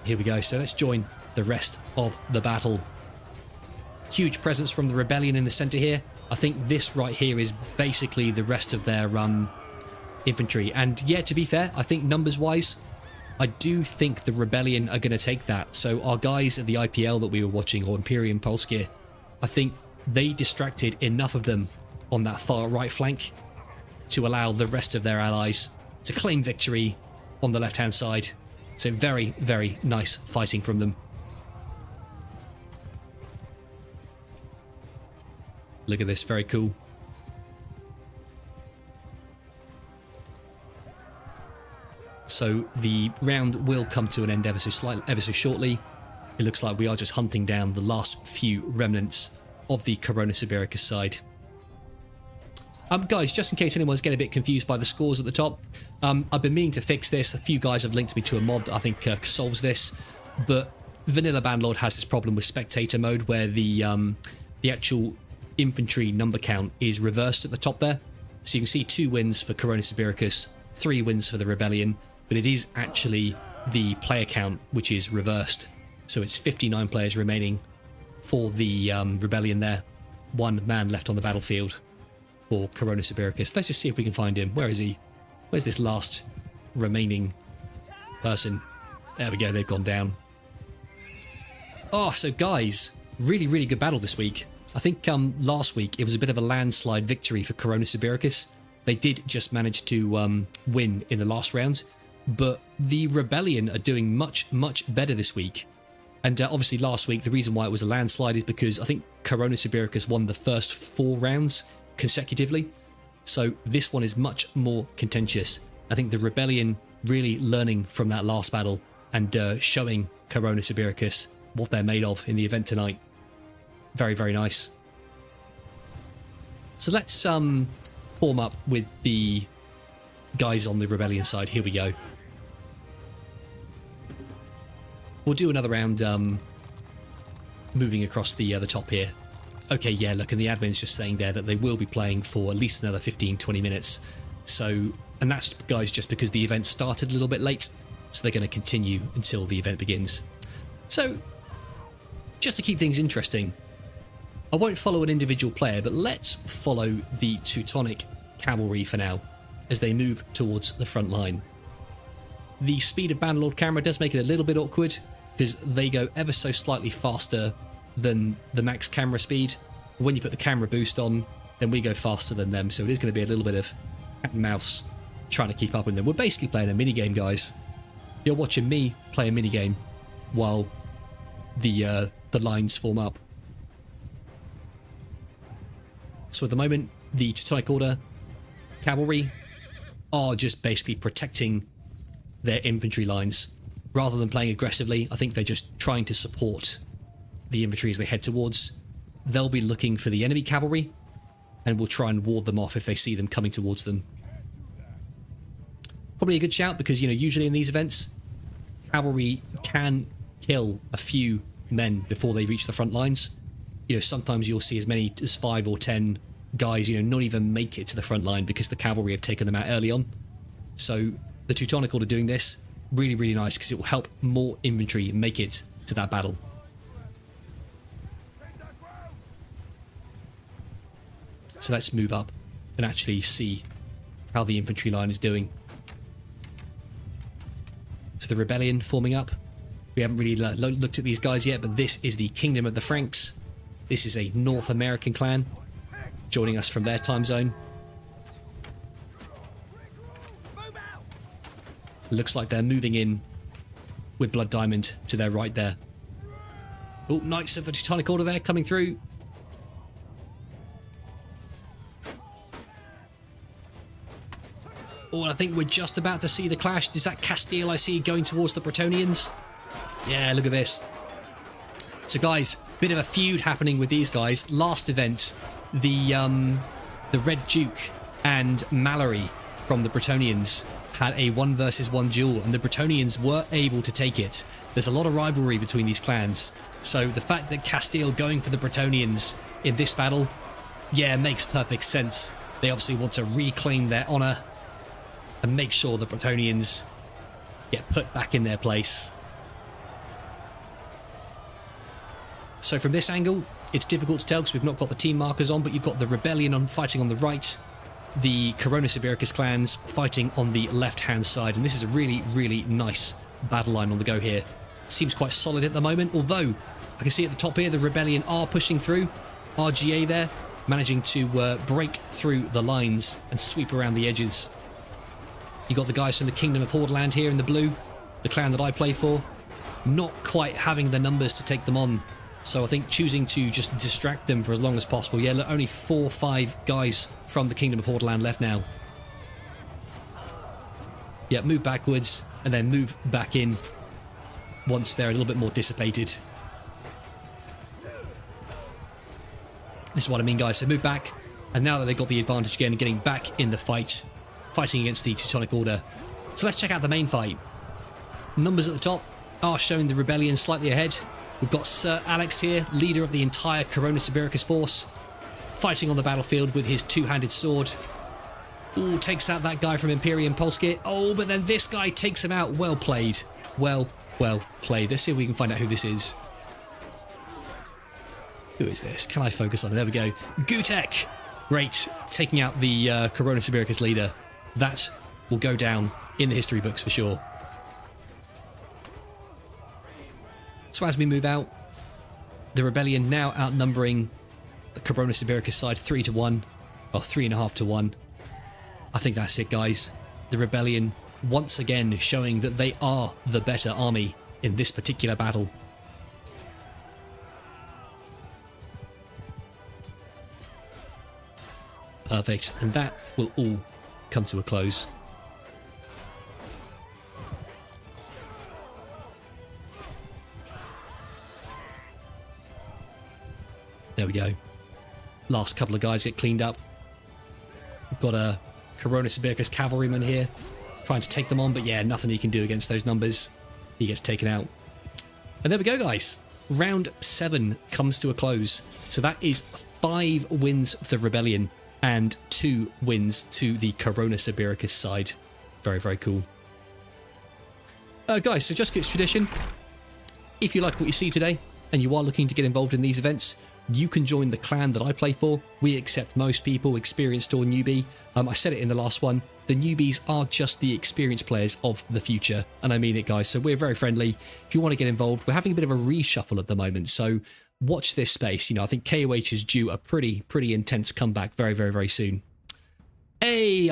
Here we go. So let's join the rest of the battle. Huge presence from the rebellion in the center here. I think this right here is basically the rest of their infantry. And yeah, to be fair, I think numbers wise, I do think the rebellion are going to take that. So our guys at the IPL that we were watching, or Imperium Polskie, I think they distracted enough of them on that far right flank to allow the rest of their allies to claim victory on the left hand side. So very, very nice fighting from them. Look at this, very cool. So the round will come to an end ever so shortly. It looks like we are just hunting down the last few remnants of the Coronis Ibericus side. Guys, just in case anyone's getting a bit confused by the scores at the top, I've been meaning to fix this. A few guys have linked me to a mod that I think solves this, but vanilla Bannerlord has this problem with spectator mode where the actual infantry number count is reversed at the top there. So you can see 2 wins for Coronis Ibericus, 3 wins for the rebellion, but it is actually the player count which is reversed. So it's 59 players remaining for the rebellion there. 1 man left on the battlefield for Coronis Ibericus. Let's just see if we can find him. Where is he? Where's this last remaining person? There we go, they've gone down. Oh, so guys, really, really good battle this week. I think last week it was a bit of a landslide victory for Coronis Ibericus. They did just manage to win in the last round, but the rebellion are doing much, much better this week. And obviously last week, the reason why it was a landslide is because I think Corona Sibiricus won the first 4 rounds consecutively. So this one is much more contentious. I think the Rebellion really learning from that last battle and showing Corona Sibiricus what they're made of in the event tonight. Very, very nice. So let's form up with the guys on the Rebellion side. Here we go. We'll do another round moving across the top here. Okay, yeah, look, and the admin's just saying there that they will be playing for at least another 15-20 minutes. So, and that's, guys, just because the event started a little bit late, so they're going to continue until the event begins. So, just to keep things interesting, I won't follow an individual player, but let's follow the Teutonic Cavalry for now, as they move towards the front line. The speed of Bannerlord camera does make it a little bit awkward, because they go ever so slightly faster than the max camera speed. When you put the camera boost on, then we go faster than them, so it is going to be a little bit of cat and mouse trying to keep up with them. We're basically playing a minigame, guys. You're watching me play a minigame while the lines form up. So at the moment, the Teutonic Order Cavalry are just basically protecting their infantry lines. Rather than playing aggressively, I think they're just trying to support the infantry as they head towards. They'll be looking for the enemy cavalry and will try and ward them off if they see them coming towards them. Probably a good shout because, you know, usually in these events, cavalry can kill a few men before they reach the front lines. You know, sometimes you'll see as many as 5 or 10 guys, you know, not even make it to the front line because the cavalry have taken them out early on. So the Teutonic Order doing this, really, really nice because it will help more infantry make it to that battle. So let's move up and actually see how the infantry line is doing. So the Rebellion forming up. We haven't really looked at these guys yet, but this is the Kingdom of the Franks. This is a North American clan joining us from their time zone. Looks like they're moving in with Blood Diamond to their right there. Oh, Knights of the Teutonic Order there coming through. Oh, and I think we're just about to see the clash. Is that Castile I see going towards the Bretonnians? Yeah, look at this. So guys, bit of a feud happening with these guys. Last event, the Red Duke and Mallory from the Bretonnians had a 1 versus 1 duel, and the Bretonnians were able to take it. There's a lot of rivalry between these clans, so the fact that Castile going for the Bretonnians in this battle, yeah, makes perfect sense. They obviously want to reclaim their honour and make sure the Bretonnians get put back in their place. So from this angle, it's difficult to tell because we've not got the team markers on, but you've got the Rebellion fighting on the right, the Corona Sibiricus clans fighting on the left-hand side, and this is a really, really nice battle line on the go here. Seems quite solid at the moment, although I can see at the top here the Rebellion are pushing through. RGA there, managing to break through the lines and sweep around the edges. You got the guys from the Kingdom of Hordeland here in the blue, the clan that I play for, not quite having the numbers to take them on. So I think choosing to just distract them for as long as possible. Yeah, look, only 4 or 5 guys from the Kingdom of Hordeland left now. Yeah, move backwards and then move back in once they're a little bit more dissipated. This is what I mean, guys. So move back, and now that they've got the advantage again, getting back in the fight, fighting against the Teutonic Order. So let's check out the main fight. Numbers at the top are showing the Rebellion slightly ahead. We've got Sir Alex here, leader of the entire Corona Sibiricus force, fighting on the battlefield with his 2-handed sword. Ooh, takes out that guy from Imperium Polskit. Oh, but then this guy takes him out. Well played. Well played. Let's see if we can find out who this is. Who is this? Can I focus on it? There we go. Gutek! Great. Taking out the Corona Sibiricus leader. That will go down in the history books for sure. So as we move out, the Rebellion now outnumbering the Corona Sibiricus side 3 to 1, or 3.5 to 1. I think that's it, guys. The Rebellion once again showing that they are the better army in this particular battle. Perfect. And that will all come to a close. There we go. Last couple of guys get cleaned up. We've got a Corona Sibiricus cavalryman here trying to take them on, but yeah, nothing he can do against those numbers. He gets taken out. And there we go, guys. Round 7 comes to a close. So that is 5 wins for the Rebellion and 2 wins to the Corona Sibiricus side. Very, very cool. Guys, so just it's tradition. If you like what you see today and you are looking to get involved in these events, you can join the clan that I play for. We accept most people, experienced or newbie. I said it in the last one. The newbies are just the experienced players of the future. And I mean it, guys. So we're very friendly. If you want to get involved, we're having a bit of a reshuffle at the moment. So watch this space. You know, I think KOH is due a pretty intense comeback very, very, very soon. Hey,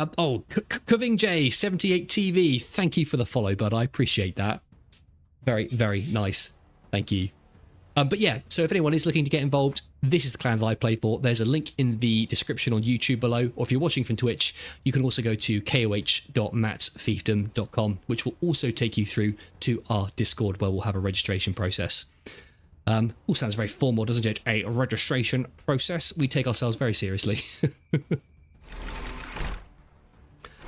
Coving J 78 TV. Thank you for the follow, bud. I appreciate that. Very, very nice. Thank you. But yeah, so if anyone is looking to get involved, this is the clan that I play for. There's a link in the description on YouTube below, or if you're watching from Twitch, you can also go to koh.matsfiefdom.com, which will also take you through to our Discord, where we'll have a registration process. All sounds very formal, doesn't it? A registration process. We take ourselves very seriously.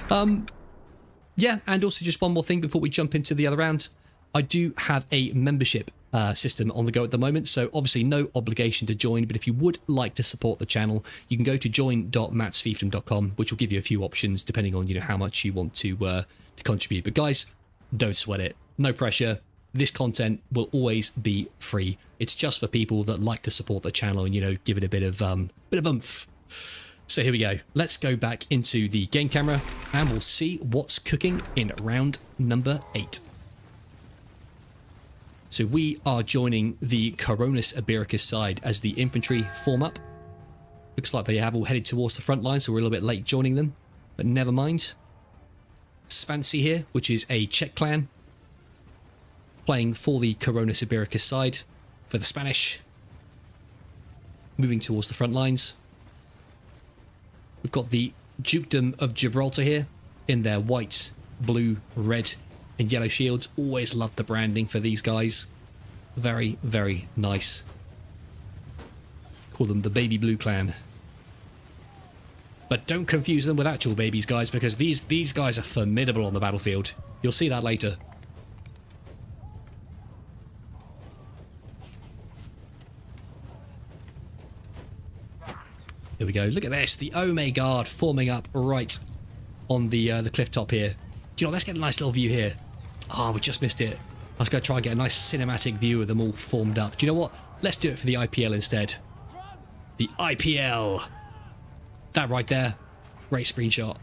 Yeah, and also just one more thing before we jump into the other round. I do have a membership system on the go at the moment, so obviously no obligation to join, but if you would like to support the channel, you can go to join.matsfiefdom.com, which will give you a few options depending on, you know, how much you want to contribute. But guys, don't sweat it. No pressure. This content will always be free. It's just for people that like to support the channel and, you know, give it a bit of oomph. So here we go. Let's go back into the game camera and we'll see what's cooking in round number 8. So we are joining the Coronis Ibericus side as the infantry form up. Looks like they have all headed towards the front line, so we're a little bit late joining them, but never mind. Svancy here, which is a Czech clan, playing for the Coronis Ibericus side for the Spanish. Moving towards the front lines. We've got the Dukedom of Gibraltar here in their white, blue, red and yellow shields. Always loved the branding for these guys. Very, very nice. Call them the Baby Blue Clan. But don't confuse them with actual babies, guys, because these guys are formidable on the battlefield. You'll see that later. Here we go. Look at this. The Ome Guard forming up right on the cliff top here. Do you know, let's get a nice little view here. Oh, we just missed it. I was going to try and get a nice cinematic view of them all formed up. Do you know what? Let's do it for the IPL instead. The IPL. That right there. Great screenshot.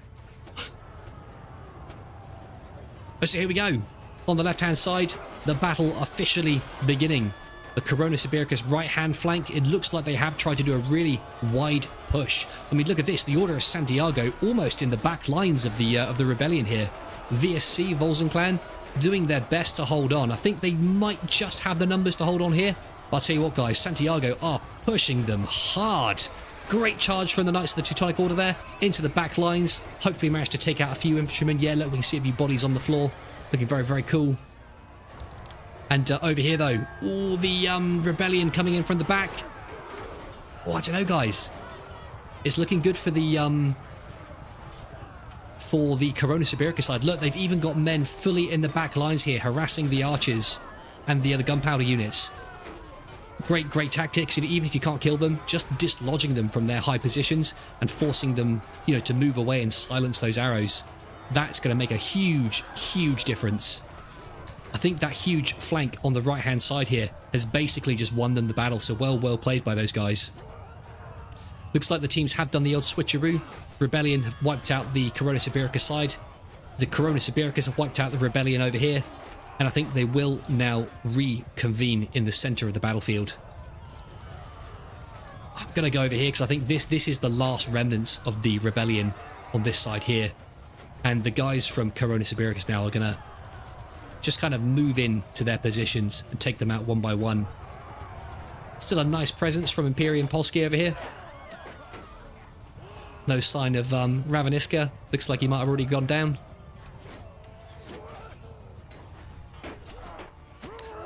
So here we go. On the left-hand side, the battle officially beginning. The Coronis Ibericus right-hand flank. It looks like they have tried to do a really wide push. I mean, look at this. The Order of Santiago almost in the back lines of the rebellion here. VSC, Volzen clan, doing their best to hold on. I think they might just have the numbers to hold on here. But I'll tell you what, guys, Santiago are pushing them hard. Great charge from the Knights of the Teutonic Order there into the back lines. Hopefully managed to take out a few infantrymen. Yeah, look, we can see a few bodies on the floor. Looking very, very cool. And over here, though, all the rebellion coming in from the back. Oh, I don't know, guys. It's looking good for the Coronis Ibericus side. Look, they've even got men fully in the back lines here, harassing the archers and the other gunpowder units. Great, great tactics. Even if you can't kill them, just dislodging them from their high positions and forcing them, you know, to move away and silence those arrows. That's going to make a huge, huge difference. I think that huge flank on the right-hand side here has basically just won them the battle, so well played by those guys. Looks like the teams have done the old switcheroo. Rebellion have wiped out the Coronis Ibericus side. The Coronis Ibericus have wiped out the Rebellion over here. And I think they will now reconvene in the center of the battlefield. I'm going to go over here because I think this is the last remnants of the Rebellion on this side here. And the guys from Coronis Ibericus now are going to just kind of move in to their positions and take them out one by one. Still a nice presence from Imperium Polski over here. No sign of Raveniska. Looks like he might have already gone down.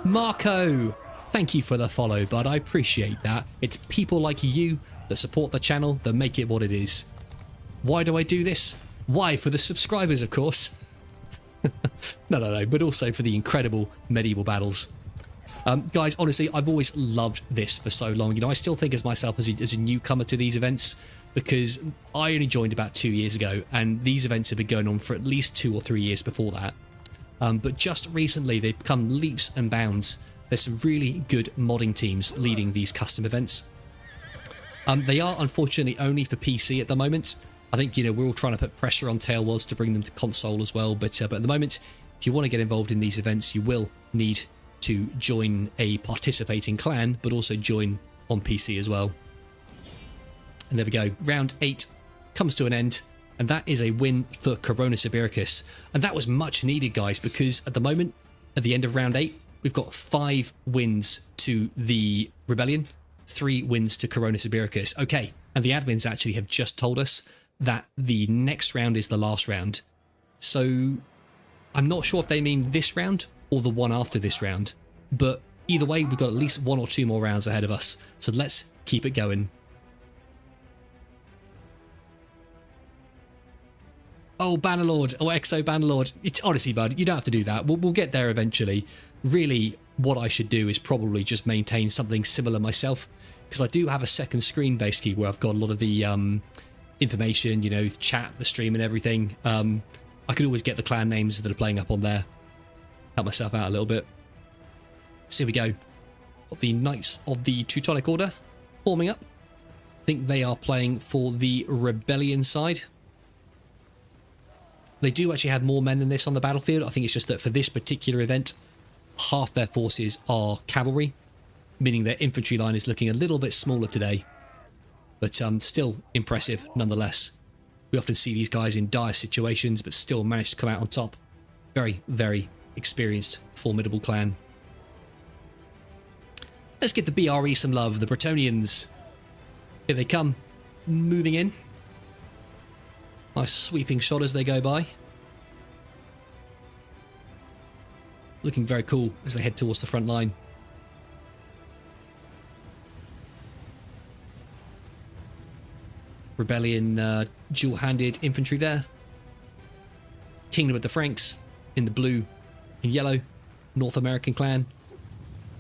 Marco, thank you for the follow, bud. I appreciate that. It's people like you that support the channel that make it what it is. Why do I do this? Why? For the subscribers, of course. No, but also for the incredible medieval battles. Guys, honestly, I've always loved this for so long. You know, I still think as myself as a newcomer to these events, because I only joined about 2 years ago, and these events have been going on for at least 2 or 3 years before that. But just recently, they've come leaps and bounds. There's some really good modding teams leading these custom events. They are unfortunately only for PC at the moment. I think, you know, we're all trying to put pressure on Tailwars to bring them to console as well. But at the moment, if you want to get involved in these events, you will need to join a participating clan, but also join on PC as well. And there we go. Round 8 comes to an end. And that is a win for Coronis Ibericus. And that was much needed, guys, because at the moment, at the end of round 8, we've got 5 wins to the Rebellion, 3 wins to Coronis Ibericus. Okay, and the admins actually have just told us that the next round is the last round. So I'm not sure if they mean this round or the one after this round. But either way, we've got at least 1 or 2 more rounds ahead of us. So let's keep it going. Oh, Bannerlord. Oh, Exo Bannerlord. It's honestly, bud, you don't have to do that. We'll get there eventually. Really, what I should do is probably just maintain something similar myself, because I do have a second screen, basically, where I've got a lot of the information, you know, chat, the stream and everything. I could always get the clan names that are playing up on there. Help myself out a little bit. So here we go. Got the Knights of the Teutonic Order forming up. I think they are playing for the Rebellion side. They do actually have more men than this on the battlefield. I think it's just that for this particular event, half their forces are cavalry, meaning their infantry line is looking a little bit smaller today. But still impressive nonetheless. We often see these guys in dire situations, but still manage to come out on top. Very, very experienced, formidable clan. Let's give the BRE some love. The Bretonnians. Here they come, moving in. Nice sweeping shot as they go by. Looking very cool as they head towards the front line. Rebellion dual-handed infantry there. Kingdom of the Franks in the blue and yellow. North American clan.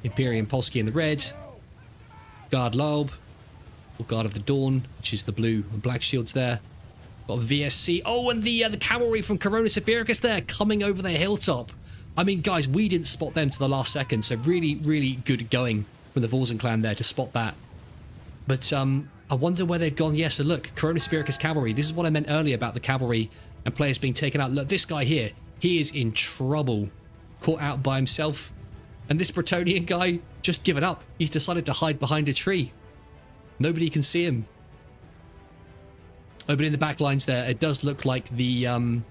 Imperium Polski in the red. Guard Laub, or Guard of the Dawn, which is the blue and black shields there. Got VSC. Oh, and the cavalry from Coronis Ibericus there coming over the hilltop. I mean, guys, we didn't spot them to the last second, so really, really good going from the Vorzen clan there to spot that. But I wonder where they've gone. Yeah, so look, Coronis Ibericus cavalry. This is what I meant earlier about the cavalry and players being taken out. Look, this guy here, he is in trouble. Caught out by himself. And this Bretonnian guy just given up. He's decided to hide behind a tree. Nobody can see him. Oh, but in the back lines there, it does look like the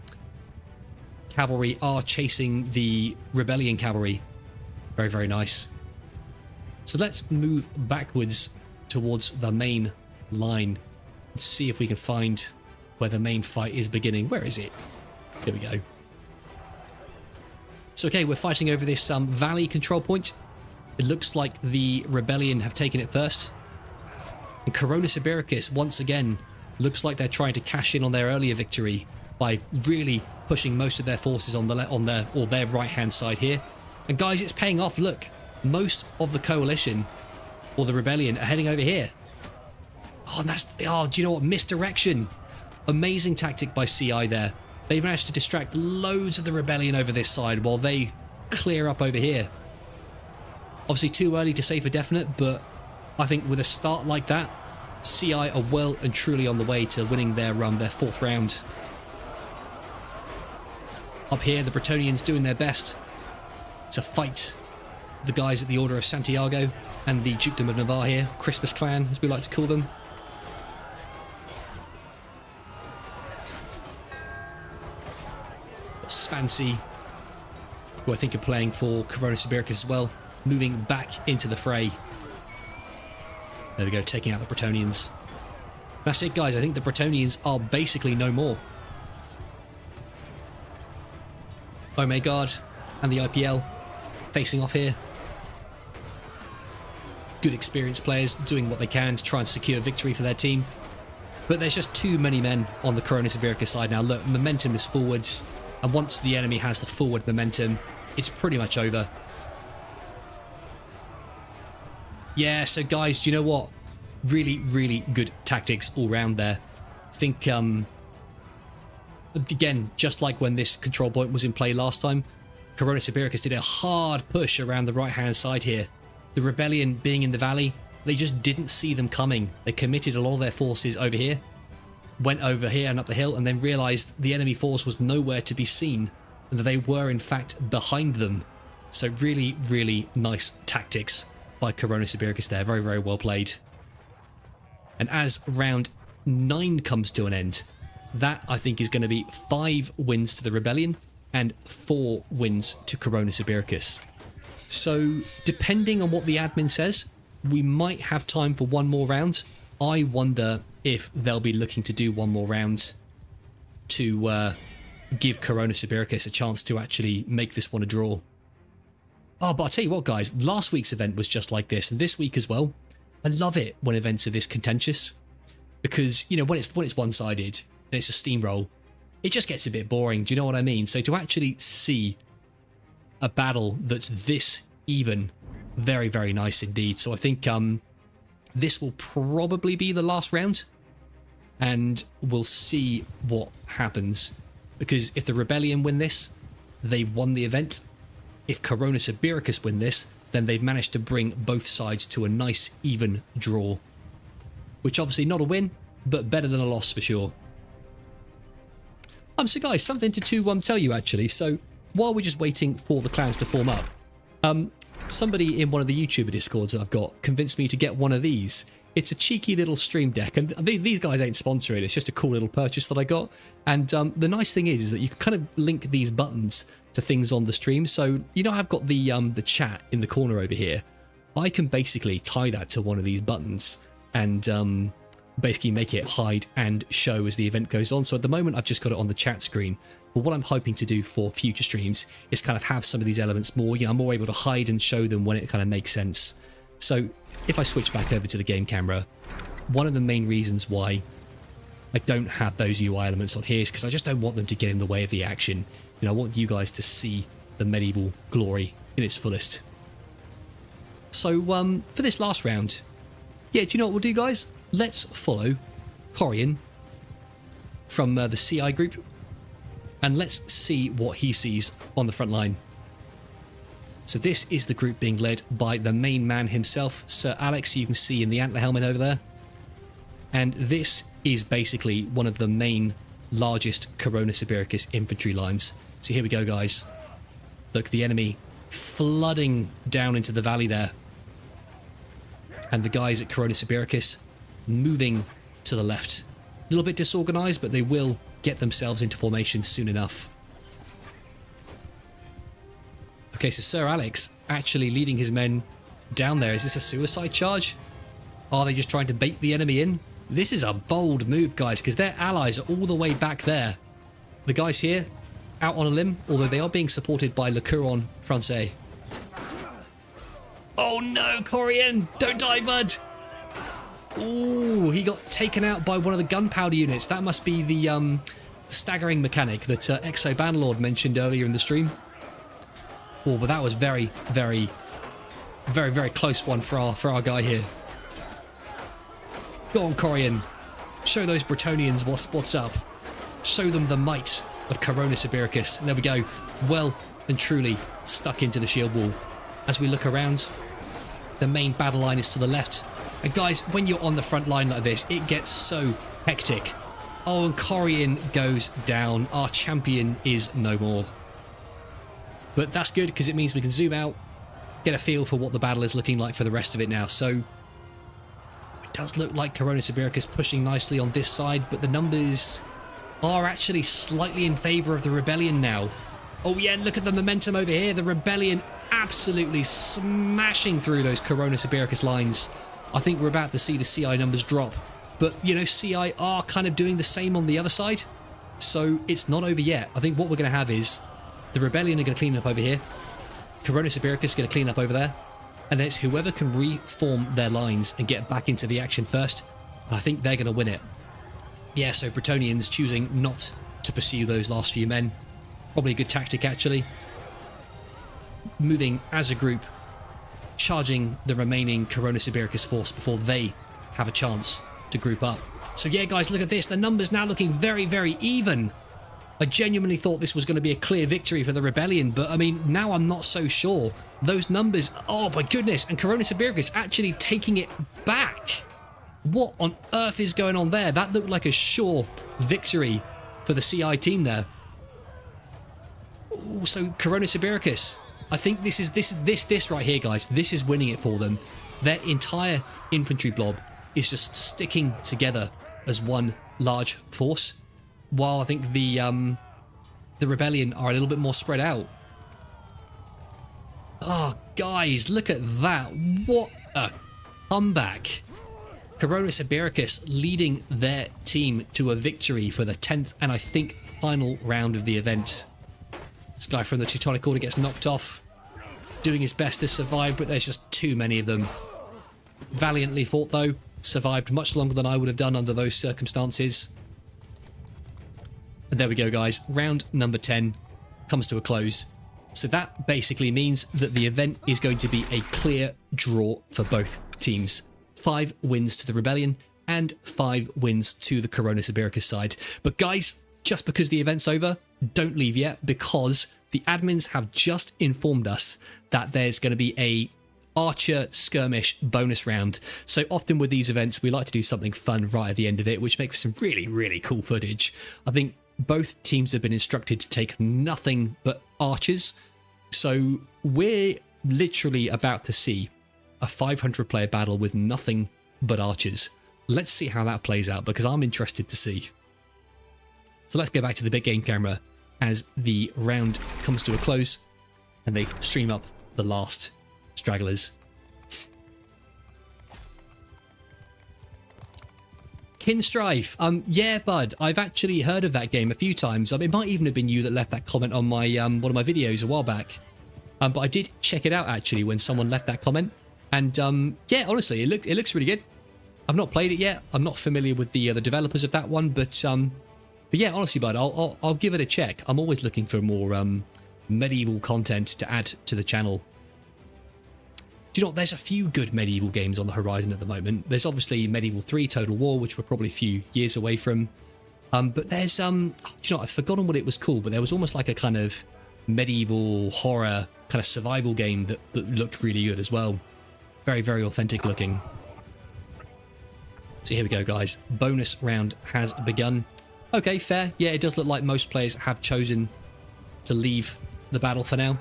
cavalry are chasing the Rebellion cavalry. Very, very nice. So let's move backwards towards the main line and see if we can find where the main fight is beginning. Where is it? Here we go. So, okay, we're fighting over this valley control point. It looks like the Rebellion have taken it first. And Coronis Ibericus, once again, looks like they're trying to cash in on their earlier victory by really pushing most of their forces on their right-hand side here. And guys, it's paying off. Look, most of the coalition or the Rebellion are heading over here. Oh, and that's... Oh, do you know what? Misdirection. Amazing tactic by CI there. They've managed to distract loads of the Rebellion over this side while they clear up over here. Obviously too early to say for definite, but I think with a start like that, CI are well and truly on the way to winning their 4th round. Up here, the Bretonnians doing their best to fight the guys at the Order of Santiago and the Dukedom of Navarre here, Christmas clan as we like to call them. Svancy, who I think are playing for Coronis Ibericus as well, moving back into the fray. There we go, taking out the Bretonnians. That's it, guys. I think the Bretonnians are basically no more. Omegard and the IPL facing off here. Good experienced players doing what they can to try and secure victory for their team. But there's just too many men on the Coronis Ibéricus side now. Look, momentum is forwards, and once the enemy has the forward momentum, it's pretty much over. Yeah, so guys, do you know what? Really, really good tactics all round there. I think, again, just like when this control point was in play last time, Coronis Ibéricus did a hard push around the right-hand side here. The rebellion being in the valley, they just didn't see them coming. They committed a lot of their forces over here, went over here and up the hill, and then realised the enemy force was nowhere to be seen, and that they were in fact behind them. So really, really nice tactics by Coronis Ibéricus there. Very, very well played. And as round 9 comes to an end, that I think is going to be 5 wins to the rebellion and 4 wins to Coronis Ibéricus. So depending on what the admin says, we might have time for one more round. I wonder if they'll be looking to do one more round to give Coronis Ibéricus a chance to actually make this one a draw. Oh, but I'll tell you what, guys, last week's event was just like this, and this week as well. I love it when events are this contentious, because, you know, when it's one-sided and it's a steamroll, it just gets a bit boring. Do you know what I mean? So to actually see a battle that's this even, very, very nice indeed. So I think this will probably be the last round, and we'll see what happens, because if the rebellion win this, they've won the event. If Coronis Ibéricus win this, then they've managed to bring both sides to a nice even draw, which obviously not a win, but better than a loss for sure. So guys, something to tell you actually. So while we're just waiting for the clans to form up, somebody in one of the YouTuber Discords that I've got convinced me to get one of these. It's a cheeky little stream deck, and these guys ain't sponsoring. It's just a cool little purchase that I got. And the nice thing is that you can kind of link these buttons to things on the stream. So, you know, I've got the chat in the corner over here. I can basically tie that to one of these buttons and basically make it hide and show as the event goes on. So at the moment, I've just got it on the chat screen. But what I'm hoping to do for future streams is kind of have some of these elements more, you know, I'm more able to hide and show them when it kind of makes sense. So if I switch back over to the game camera, one of the main reasons why I don't have those UI elements on here is because I just don't want them to get in the way of the action. You know, I want you guys to see the medieval glory in its fullest. So for this last round, yeah, do you know what we'll do, guys? Let's follow Corian from the CI group, and let's see what he sees on the front line. So this is the group being led by the main man himself, Sir Alex, you can see in the antler helmet over there. And this is basically one of the main, largest Coronis Ibéricus infantry lines. So here we go, guys. Look, the enemy flooding down into the valley there. And the guys at Coronis Ibéricus moving to the left. A little bit disorganized, but they will get themselves into formation soon enough. Okay, so Sir Alex actually leading his men down there. Is this a suicide charge? Are they just trying to bait the enemy in? This is a bold move, guys, because their allies are all the way back there. The guys here, out on a limb, although they are being supported by Le Couron Francais. Oh no, Corian! Don't die, bud! Ooh, he got taken out by one of the gunpowder units. That must be the staggering mechanic that Exo Bannerlord mentioned earlier in the stream. Oh, but that was very, very close one for our guy here. Go on, Corian. Show those Bretonnians what's up. Show them the might of Coronis Ibéricus. There we go. Well and truly stuck into the shield wall. As we look around, the main battle line is to the left. And guys, when you're on the front line like this, it gets so hectic. Oh, and Corian goes down. Our champion is no more. But that's good, because it means we can zoom out, get a feel for what the battle is looking like for the rest of it now. So it does look like Coronis Ibéricus pushing nicely on this side, but the numbers are actually slightly in favour of the rebellion now. Oh yeah, look at the momentum over here. The rebellion absolutely smashing through those Coronis Ibéricus lines. I think we're about to see the CI numbers drop But, you know, CI are kind of doing the same on the other side. So it's not over yet. I think what we're going to have is the Rebellion are going to clean up over here. Coronis Iberica is going to clean up over there. And then it's whoever can reform their lines and get back into the action first. And I think they're going to win it. Yeah, so Bretonnians choosing not to pursue those last few men. Probably a good tactic, actually. Moving as a group, charging the remaining Coronis Iberica's force before they have a chance to group up. So yeah, guys, look at this. The numbers now looking very, very even. I genuinely thought this was going to be a clear victory for the Rebellion, but I mean, now I'm not so sure. Those numbers, oh my goodness, and Coronis Iberica is actually taking it back. What on earth is going on there? That looked like a sure victory for the CI team there. Ooh, so Coronis Iberica, I think this right here, guys. This is winning it for them. Their entire infantry blob is just sticking together as one large force, while I think the Rebellion are a little bit more spread out. Oh, guys, look at that. What a comeback. Coronis Iberica leading their team to a victory for the 10th and I think final round of the event. This guy from the Teutonic Order gets knocked off, doing his best to survive, but there's just too many of them. Valiantly fought, though. Survived much longer than I would have done under those circumstances. And there we go, guys. Round number 10 comes to a close. So that basically means that the event is going to be a clear draw for both teams. 5 wins to the Rebellion and 5 wins to the Coronis Iberica side. But guys, just because the event's over, don't leave yet, because the admins have just informed us that there's going to be a Archer skirmish bonus round. So often with these events, we like to do something fun right at the end of it, which makes some really, really cool footage. I think both teams have been instructed to take nothing but archers. So we're literally about to see a 500 player battle with nothing but archers. Let's see how that plays out, because I'm interested to see. So let's go back to the big game camera as the round comes to a close and they stream up the last stragglers. Kinstrife, yeah, bud, I've actually heard of that game a few times. It might even have been you that left that comment on my one of my videos a while back. But I did check it out actually when someone left that comment, and yeah, honestly, it looks really good. I've not played it yet. I'm not familiar with the developers of that one, but yeah, honestly, bud, I'll give it a check. I'm always looking for more medieval content to add to the channel. Do you know what? There's a few good medieval games on the horizon at the moment. There's obviously Medieval 3 Total War, which we're probably a few years away from. But there's do you know, I've forgotten what it was called, but there was almost like a kind of medieval horror kind of survival game that looked really good as well. Very, very authentic looking. So here we go, guys. Bonus round has begun. Okay, fair. Yeah, it does look like most players have chosen to leave the battle for now,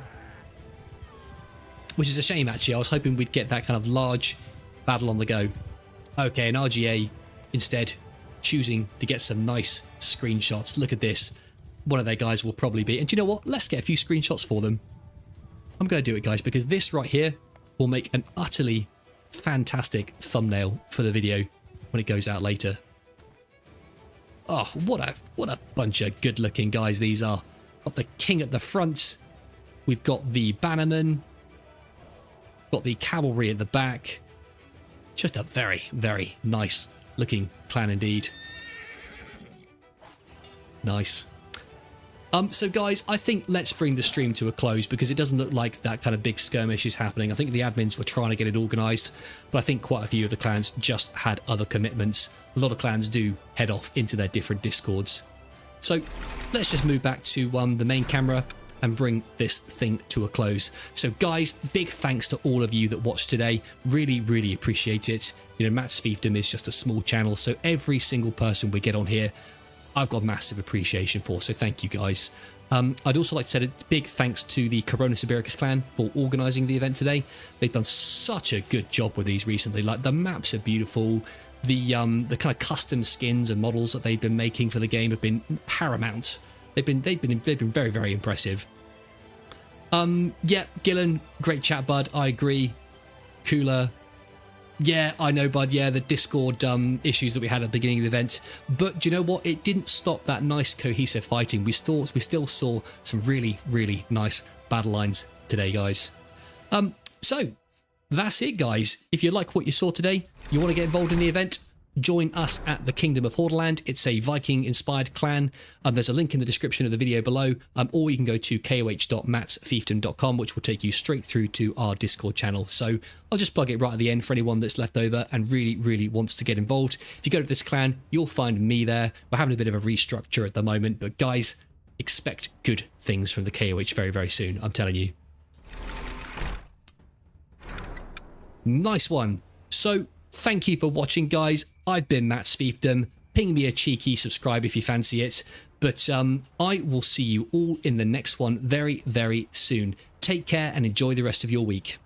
which is a shame, actually. I was hoping we'd get that kind of large battle on the go. Okay, an RGA instead choosing to get some nice screenshots. Look at this. One of their guys will probably be... And do you know what? Let's get a few screenshots for them. I'm going to do it, guys, because this right here will make an utterly fantastic thumbnail for the video when it goes out later. Oh, what a bunch of good-looking guys these are. Got the king at the front. We've got the bannerman. Got the cavalry at the back. Just a very, very nice looking clan indeed. Nice. So guys, I think let's bring the stream to a close, because it doesn't look like that kind of big skirmish is happening. I think the admins were trying to get it organised, but I think quite a few of the clans just had other commitments. A lot of clans do head off into their different discords. So let's just move back to the main camera and bring this thing to a close. So guys, big thanks to all of you that watched today. Really, really appreciate it. You know, Matt's Fiefdom is just a small channel, so every single person we get on here, I've got massive appreciation for, so thank you guys. I'd also like to say a big thanks to the Coronis Iberica clan for organising the event today. They've done such a good job with these recently. Like, the maps are beautiful. The kind of custom skins and models that they've been making for the game have been paramount. They've been very, very impressive. Yeah, Gillen, great chat, bud. I agree. Cooler. Yeah, I know, bud. Yeah, the Discord issues that we had at the beginning of the event. But do you know what? It didn't stop that nice cohesive fighting. We still saw some really, really nice battle lines today, guys. So that's it, guys. If you like what you saw today, you want to get involved in the event, join us at the Kingdom of Hordaland. It's a Viking-inspired clan. There's a link in the description of the video below, or you can go to koh.matsfiefdom.com, which will take you straight through to our Discord channel. So I'll just plug it right at the end for anyone that's left over and really, really wants to get involved. If you go to this clan, you'll find me there. We're having a bit of a restructure at the moment, but guys, expect good things from the KOH very, very soon. I'm telling you. Nice one. So thank you for watching, guys. I've been Matt's Fiefdom. Ping me a cheeky subscribe if you fancy it. But I will see you all in the next one very, very soon. Take care and enjoy the rest of your week.